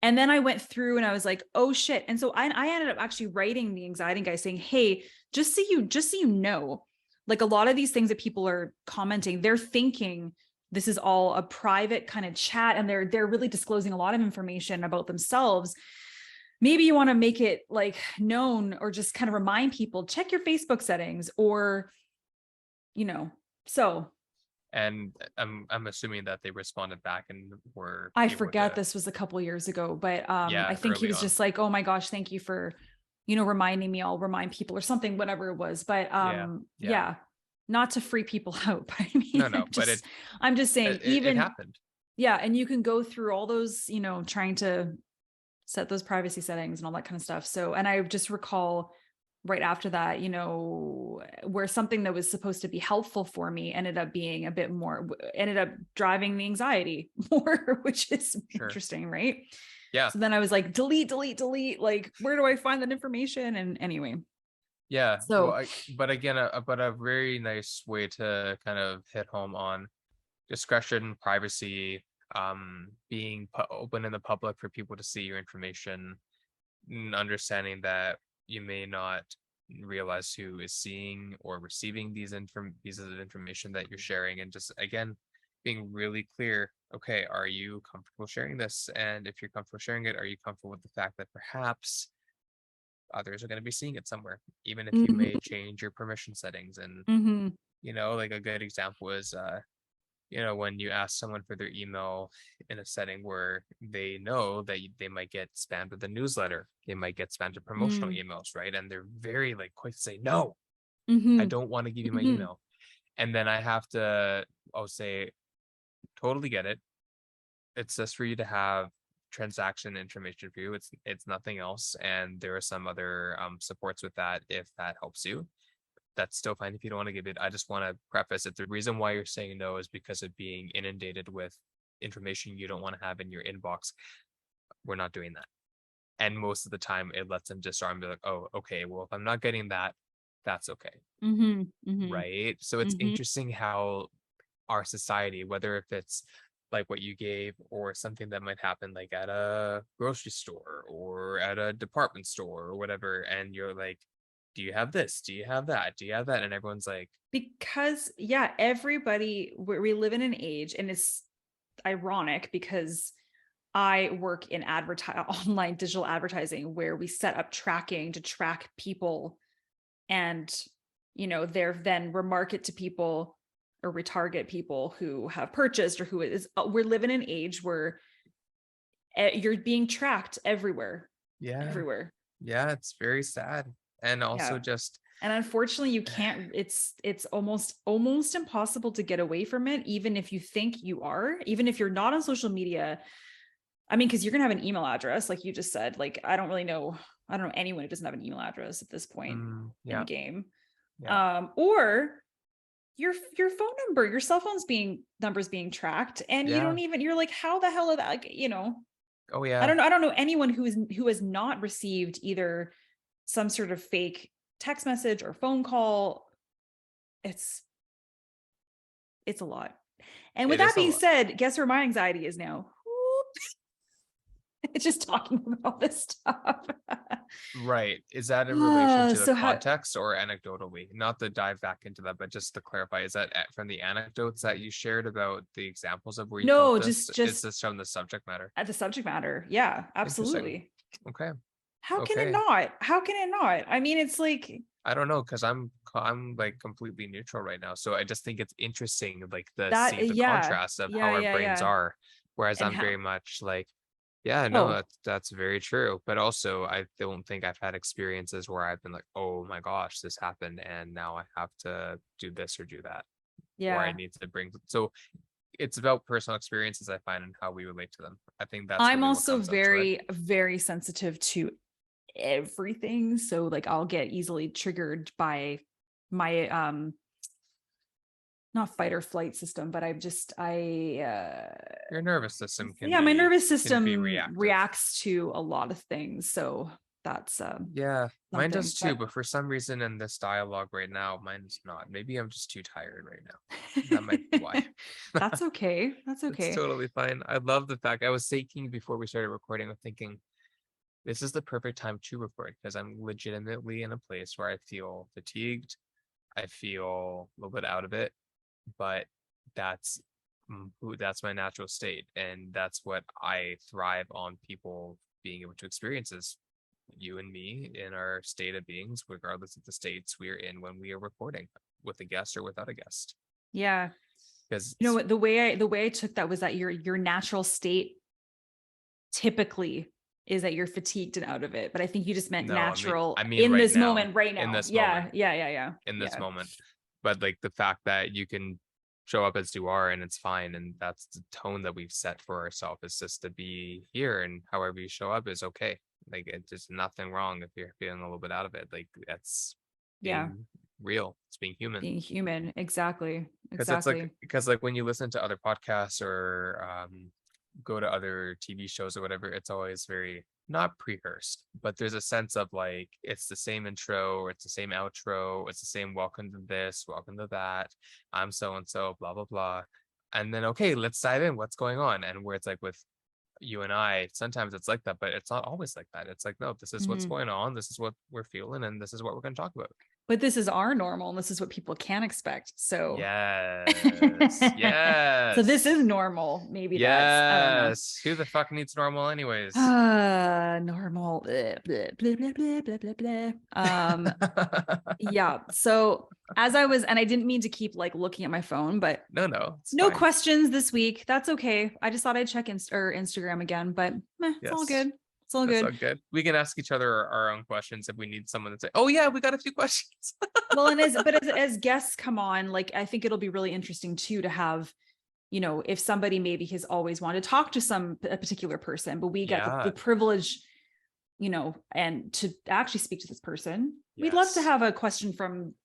and then I went through and I was like, oh shit. And so I ended up actually writing the anxiety guy saying, hey, just so you know, like a lot of these things that people are commenting, they're thinking this is all a private kind of chat, and they're really disclosing a lot of information about themselves. Maybe you want to make it like known, or just kind of remind people, check your Facebook settings, or, so. And I'm assuming that they responded back and were I able forget, to. this was a couple years ago, but Yeah, I think he early was on. just like, oh my gosh, thank you for, reminding me. I'll remind people, or something, whatever it was. But yeah, not to freak people out, but I mean, No, but I'm just saying, it happened. Yeah, and you can go through all those, trying to set those privacy settings and all that kind of stuff. So, and I just recall right after that, where something that was supposed to be helpful for me ended up driving the anxiety more, which is interesting, right? Yeah. So then I was like, delete, like, where do I find that information? And anyway. Yeah. So, well, but again, but a very nice way to kind of hit home on discretion, privacy, being open in the public for people to see your information, and understanding that you may not realize who is seeing or receiving these pieces of information that you're sharing, and just again being really clear. Okay, are you comfortable sharing this? And if you're comfortable sharing it, are you comfortable with the fact that perhaps others are going to be seeing it somewhere, even if you Mhm. may change your permission settings? And, Mhm. like a good example is, when you ask someone for their email in a setting where they know that they might get spammed with a newsletter, they might get spammed with promotional Mm. emails, right? And they're very like quick to say, no, I Mhm. don't want to give you my Mhm. email. And then I'll say, totally get it. It's just for you to have transaction information for you. It's nothing else. And there are some other supports with that if that helps you. That's still fine if you don't want to give it. I just want to preface it. The reason why you're saying no is because of being inundated with information you don't want to have in your inbox. We're not doing that. And most of the time it lets them disarm and be like, oh, okay, well, if I'm not getting that, that's okay. Mhm. Mhm. Right. So it's Mhm. interesting how our society, whether if it's like what you gave or something that might happen like at a grocery store or at a department store or whatever, and you're like, do you have this? Do you have that? Do you have that? And everyone's like, Because yeah, everybody we live in an age, and it's ironic because I work in online digital advertising where we set up tracking to track people, and they're then remarket to people or retarget people who have purchased or who is we're living in an age where you're being tracked everywhere, yeah, everywhere. yeah, it's very sad. And also Yeah. just, And unfortunately you can't, it's almost impossible to get away from it, even if you think you are, even if you're not on social media. I mean, because you're gonna have an email address, like you just said. Like, I don't know anyone who doesn't have an email address at this point in the yeah, game. yeah, Or your phone number, your cell phone's being numbers being tracked, and you yeah. don't even, you're like, how the hell are that, like, Oh, I yeah. don't know. I don't know anyone who has not received either some sort of fake text message or phone call. It's it's a lot. And with It that is a being lot. said, guess where my anxiety is now? It's just talking about all this stuff. Right. Is that in relation to the So how context or anecdotally? Not to dive back into that, but just to clarify, is that from the anecdotes that you shared about the examples of where you felt no, this? Is just this from the subject matter? at the subject matter. Yeah, Interesting. absolutely. Okay. How can it Okay. not? How can it not? I mean, it's like, I don't know because I'm like completely neutral right now. So I just think it's interesting, like the that. see the Yeah, contrast of how yeah, our yeah, brains yeah. are. Whereas And I'm how? very much like, yeah, no, Oh, that's very true. But also I don't think I've had experiences where I've been like, oh my gosh, this happened and now I have to do this or do that. Or I yeah. need to bring so it's about personal experiences I find and how we relate to them. I think that's I'm really what also comes down to it. very, very sensitive to everything. So like I'll get easily triggered by my not fight or flight system, but Your nervous system yeah, my nervous can be system reactive. reacts to a lot of things. So that's Yeah, mine does something. too, But but for some reason in this dialogue right now, mine's not. Maybe I'm just too tired right now. That might be why. that's okay. That's It's okay. totally fine. I love the fact I was thinking before we started recording, I'm thinking this is the perfect time to record because I'm legitimately in a place where I feel fatigued. I feel a little bit out of it, but that's that's my natural state, and that's what I thrive on people being able to experience is you and me in our state of beings, regardless of the states we're in when we are recording with a guest or without a guest. Yeah. Because You know what, the way I took that was that your natural state typically is that you're fatigued and out of it. But I think you just meant no, natural I mean in right this now, moment, right in now. this Yeah, moment, yeah, yeah, yeah. in this Yeah. moment. But like the fact that you can show up as you are and it's fine. And that's the tone that we've set for ourselves is just to be here and however you show up is okay. Like it's just nothing wrong if you're feeling a little bit out of it. Like that's Yeah. being real. It's being human. Being human. Exactly. Because it's like Exactly. when you listen to other podcasts or go to other TV shows or whatever, it's always very not pre-rehearsed, but there's a sense of like it's the same intro or it's the same outro, it's the same welcome to this, welcome to that. I'm so and so, blah blah blah. And then okay, let's dive in. What's going on? And where it's like with you and I, sometimes it's like that, but it's not always like that. It's like, no, this is what's Mhm. going on, this is what we're feeling, and this is what we're gonna talk about. But this is our normal, and this is what people can expect. So Yes. so this is Yes. normal. Maybe that's, I don't know. Yes. Who the fuck needs normal anyways? Normal. Blah, blah, blah, blah, blah, blah, blah, blah. Yeah. So as I was, and I didn't mean to keep like looking at my phone, but No, it's no fine. questions this week. That's okay. I just thought I'd check Instagram again, but it's all Yes. good. It's all That's good. all good. We can ask each other our own questions if we need someone to say, "Oh yeah, we got a few questions." Well, and as guests come on, like I think it'll be really interesting too to have, you know, if somebody maybe has always wanted to talk to a particular person, but we get the Yeah. privilege, you know, and to actually speak to this person. We'd love to Yes. have a question from,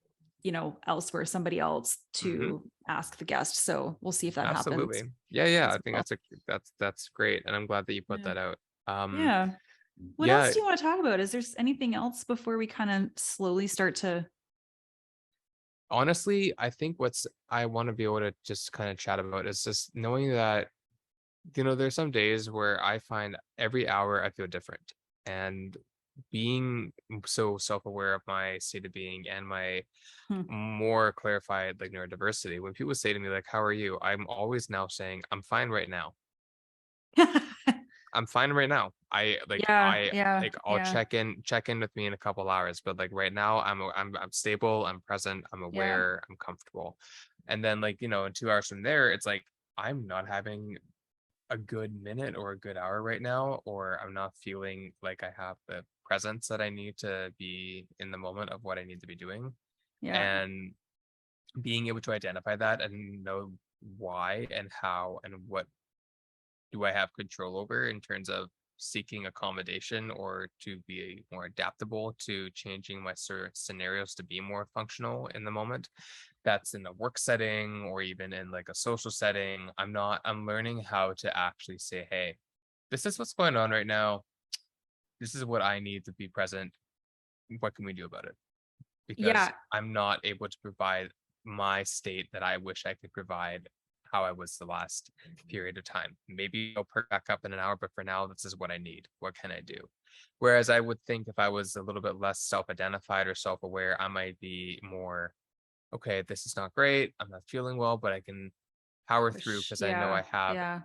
you know, elsewhere, somebody else Mm-hmm. to ask the guest. So we'll see if that happens Absolutely. Yeah. as I think well. that's great, and I'm glad that you put Yeah. that out. Yeah. What else Yeah. do you want to talk about? Is there anything else before we kind of slowly start to? Honestly, I think what's I want to be able to just kind of chat about is just knowing that, there's some days where I find every hour I feel different. And being so self-aware of my state of being and my Hmm. more clarified like neurodiversity, when people say to me like, "How are you?" I'm always now saying, "I'm fine right now. I'm fine right now." Yeah, yeah, I'll yeah, check in with me in a couple hours, but like right now I'm stable, I'm present, I'm yeah, aware, I'm comfortable. And then like, in 2 hours from there, it's like I'm not having a good minute or a good hour right now, or I'm not feeling like I have the presence that I need to be in the moment of what I need to be doing. yeah, And being able to identify that and know why and how and what do I have control over in terms of seeking accommodation or to be more adaptable to changing my scenarios to be more functional in the moment. That's in a work setting or even in like a social setting. I'm learning how to actually say, hey, this is what's going on right now. This is what I need to be present. What can we do about it? Because yeah, I'm not able to provide my state that I wish I could provide how I was the last period of time. Maybe I'll perk back up in an hour, but for now, this is what I need. What can I do? Whereas I would think if I was a little bit less self-identified or self-aware, I might be more, okay, this is not great. I'm not feeling well, but I can power through because I know yeah, I have yeah,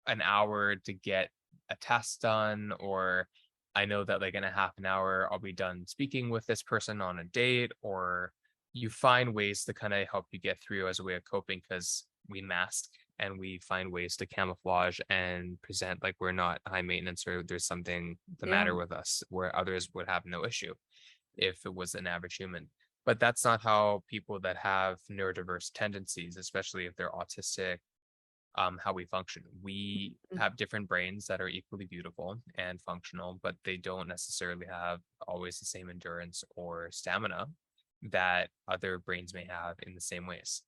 an hour to get a task done, or I know that like in a half an hour I'll be done speaking with this person on a date, or you find ways to kind of help you get through as a way of coping because we mask and we find ways to camouflage and present like we're not high maintenance or there's something the yeah, matter with us where others would have no issue if it was an average human. But that's not how people that have neurodiverse tendencies, especially if they're autistic, how we function. We mm, have different brains that are equally beautiful and functional, but they don't necessarily have always the same endurance or stamina that other brains may have in the same ways.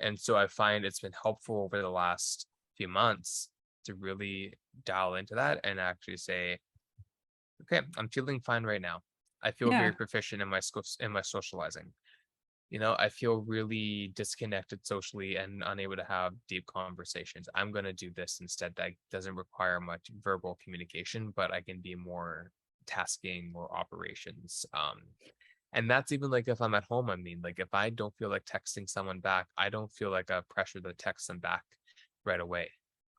And so I find it's been helpful over the last few months to really dial into that and actually say, okay, I'm feeling fine right now. I feel very yeah, proficient in my socializing. I feel really disconnected socially and unable to have deep conversations. I'm going to do this instead. That doesn't require much verbal communication, but I can be more tasking, more operations. And that's even like if I'm at home. I mean, like if I don't feel like texting someone back, I don't feel like a pressure to text them back right away.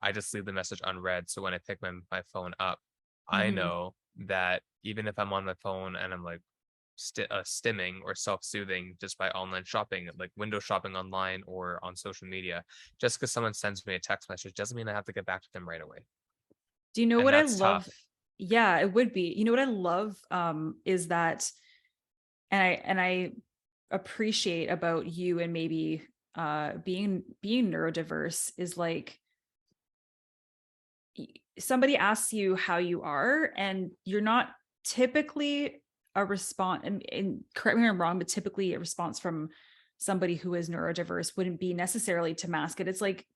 I just leave the message unread. So when I pick my phone up, I hmm, know that even if I'm on my phone and I'm like stimming or self-soothing just by online shopping, like window shopping online or on social media, just because someone sends me a text message doesn't mean I have to get back to them right away. Do you know And what I that's tough. love? Yeah, it would be. You know what I love is that, and I appreciate about you and maybe being neurodiverse is like somebody asks you how you are and you're not typically a response, and correct me if I'm wrong, but typically a response from somebody who is neurodiverse wouldn't be necessarily to mask it. It's like,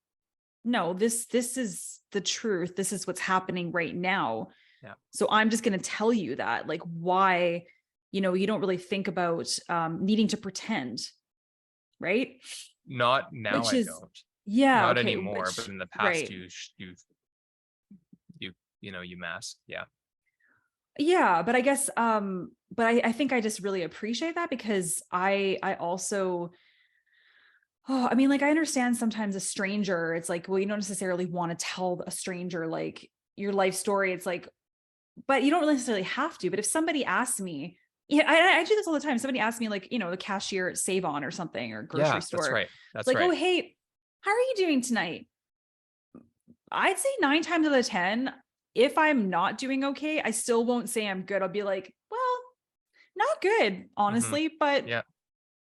no, this is the truth. This is what's happening right now. Yeah. So I'm just going to tell you that, like, why, you don't really think about needing to pretend, right? Not now, Which I is, don't. yeah, Not okay, anymore, but which, in the past right. you mask. Yeah. Yeah, but I guess but I think I just really appreciate that, because I also, oh, I mean, like, I understand sometimes a stranger, it's like, well, you don't necessarily want to tell a stranger like your life story. It's like, but you don't really necessarily have to. But if somebody asks me, yeah, I do this all the time. Somebody asks me, like, the cashier at Save On or something, or grocery Yeah, that's store, right. That's like, oh, right. hey, how are you doing tonight? I'd say 9 times out of 10, if I'm not doing okay, I still won't say I'm good. I'll be like, well, not good, Hmm. honestly, but Yeah,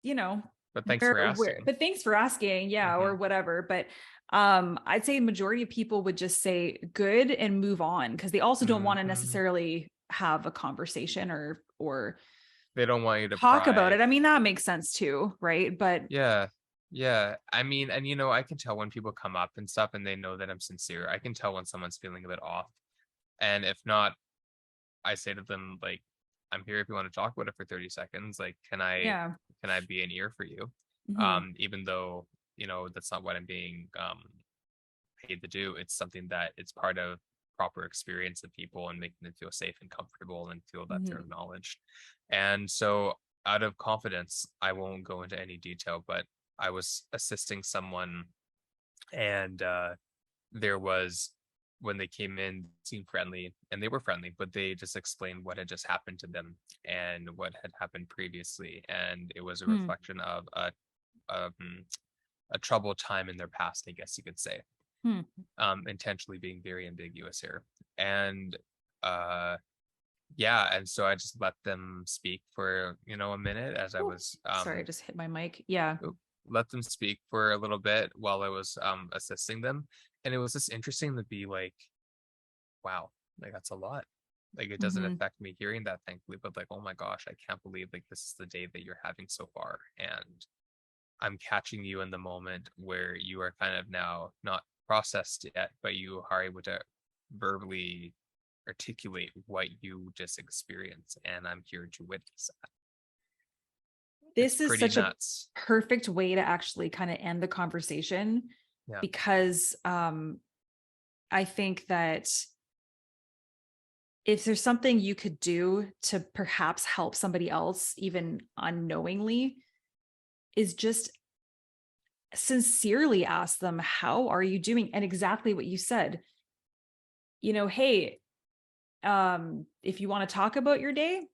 you know, but thanks for where, asking. but thanks for asking. Yeah, Hmm. or whatever. But I'd say the majority of people would just say good and move on, because they also don't want to Hmm. necessarily have a conversation or They don't want you to talk about pry. it. I mean, that makes sense too, right? But Yeah. Yeah. I mean, and I can tell when people come up and stuff and they know that I'm sincere. I can tell when someone's feeling a bit off. And if not, I say to them, like, I'm here if you want to talk about it for 30 seconds. Like, yeah. can I be an ear for you? Hmm. Even though, that's not what I'm being paid to do. It's something that it's part of proper experience of people and making them feel safe and comfortable and feel that they're Hmm. acknowledged. And so out of confidence, I won't go into any detail, but I was assisting someone and there was when they came in seemed friendly and they were friendly, but they just explained what had just happened to them and what had happened previously, and it was a Hmm. reflection of um, a troubled time in their past, I guess you could say. Hmm. Intentionally being very ambiguous here. And uh yeah, and so I just let them speak for, a minute as I Oh, was sorry, I just hit my mic. Yeah. oop, let them speak for a little bit while I was assisting them. And it was just interesting to be like, wow, like that's a lot. Like it doesn't Hmm. affect me hearing that, thankfully, but like, oh my gosh, I can't believe like this is the day that you're having so far. And I'm catching you in the moment where you are kind of now not processed yet, but you are able to verbally articulate what you just experienced, and I'm here to witness that. It's This is pretty such a nuts. perfect way to actually kind of end the conversation, Yeah, because I think that if there's something you could do to perhaps help somebody else, even unknowingly, is just sincerely ask them, how are you doing? And exactly what you said, hey, if you want to talk about your day,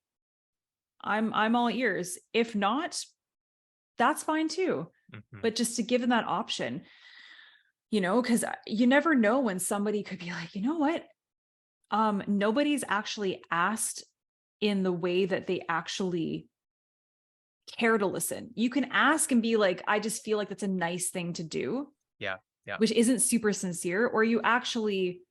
I'm all ears. If not, that's fine too. hmm, But just to give them that option, because you never know when somebody could be like, you know what? Nobody's actually asked in the way that they actually care to listen. You can ask and be like, I just feel like that's a nice thing to do, yeah, yeah. which isn't super sincere, or you actually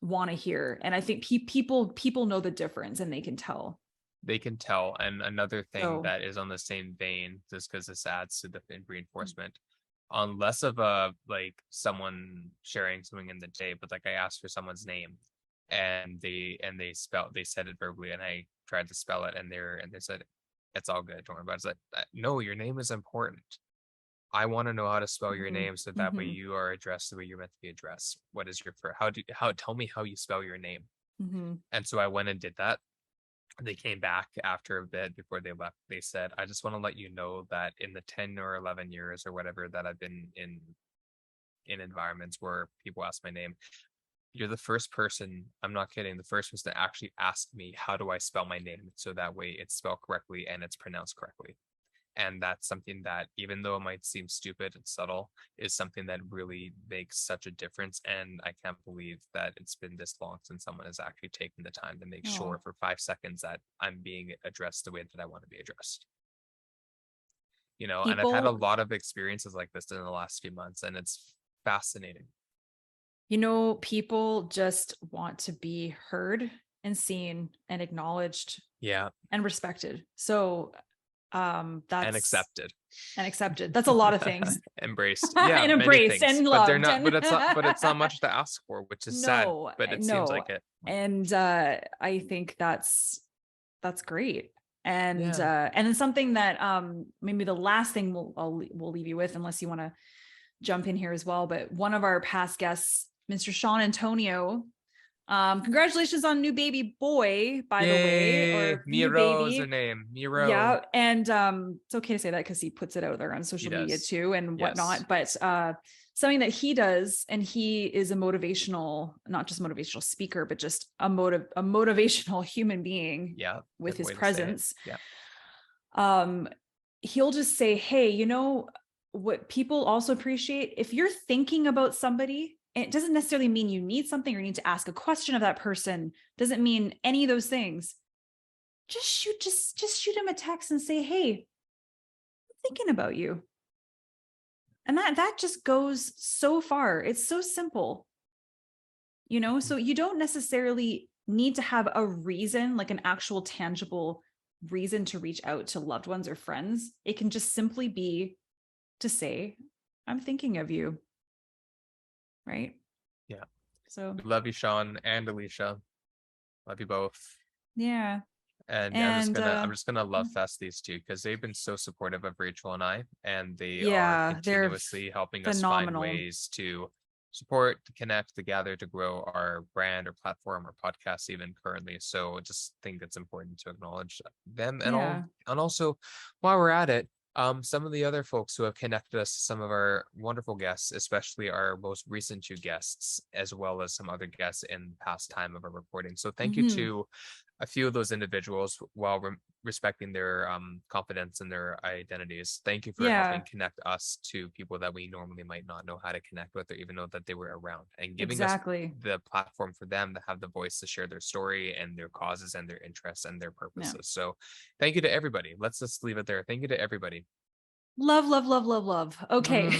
want to hear. And I think people know the difference and they can tell. They can tell. And another thing So, that is on the same vein, just because this adds to the reinforcement, on less of a like someone sharing something in the day, but like I asked for someone's name and they said it verbally and I tried to spell it and they said it's all good, don't worry about it. It's like no, your name is important. I want to know how to spell your mhm, name so that way mhm, you are addressed the way you're meant to be addressed. What is your for how tell me how you spell your name? mhm. And so I went and did that. They came back after a bit before they left. They said, I just want to let you know that in the 10 or 11 years or whatever that I've been in environments where people ask my name, you're the first person, I'm not kidding, the first person to actually ask me, how do I spell my name? So that way it's spelled correctly and it's pronounced correctly. And that's something that, even though it might seem stupid and subtle, is something that really makes such a difference. And I can't believe that it's been this long since someone has actually taken the time to make Oh, sure for 5 seconds that I'm being addressed the way that I want to be addressed. And I've had a people, lot of experiences like this in the last few months, and it's fascinating. people just want to be heard and seen and acknowledged Yeah. and respected. So, And that's accepted. and accepted. That's a lot of things. Embraced. Yeah, And many embraced things. and But they're loved not, and but it's not much to ask for, which is sad, no, but it seems no. like it. And I think that's great. Yeah. And then something that maybe the last thing we'll leave you with, unless you want to jump in here as well, but one of our past guests, Mr. Sean Antonio, Congratulations on new baby boy, by the way, Yay! or new Miro is her baby. name. Miro. Yeah, and it's okay to say that because he puts it out there on social media does. too and Yes. whatnot. But something that he does, and he is a motivational, not just motivational speaker, but just a motivational human being. Yeah. With good his way to say it. presence. Yeah. He'll just say, hey, you know what people also appreciate? If you're thinking about somebody, it doesn't necessarily mean you need something or need to ask a question of that person. Doesn't mean any of those things. Just shoot him a text and say, hey, I'm thinking about you. And that just goes so far. It's so simple. You know, so you don't necessarily need to have a reason, like an actual tangible reason to reach out to loved ones or friends. It can just simply be to say, I'm thinking of you. Right? Yeah. So Love you, Sean and Alicia. Love you both. yeah. And I'm just gonna love fest these two because they've been so supportive of Rachel and I, and they are continuously helping us find ways to support, to connect, to gather, to grow our brand or platform or podcast even currently. So I just think it's important to acknowledge them and also while we're at it, some of the other folks who have connected us to some of our wonderful guests, especially our most recent two guests, as well as some other guests in the past time of our recording. So thank you to a few of those individuals while respecting their confidence and their identities. Thank you for helping connect us to people that we normally might not know how to connect with or even know that they were around, and giving us the platform for them to have the voice to share their story and their causes and their interests and their purposes. So thank you to everybody. Let's just leave it there. Thank you to everybody. Love, love, love, love, love. Okay.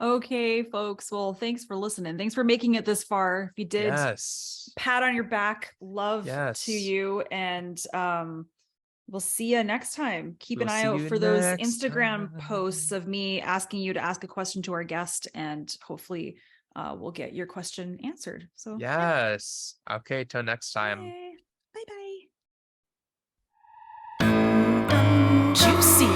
Okay, folks. Well, thanks for listening. Thanks for making it this far. If you did, pat on your back. Love to you. And we'll see you next time. Keep an eye out for those Instagram posts of me asking you to ask a question to our guest, and hopefully we'll get your question answered. So yes. Okay, till next time. Bye bye. Juicy.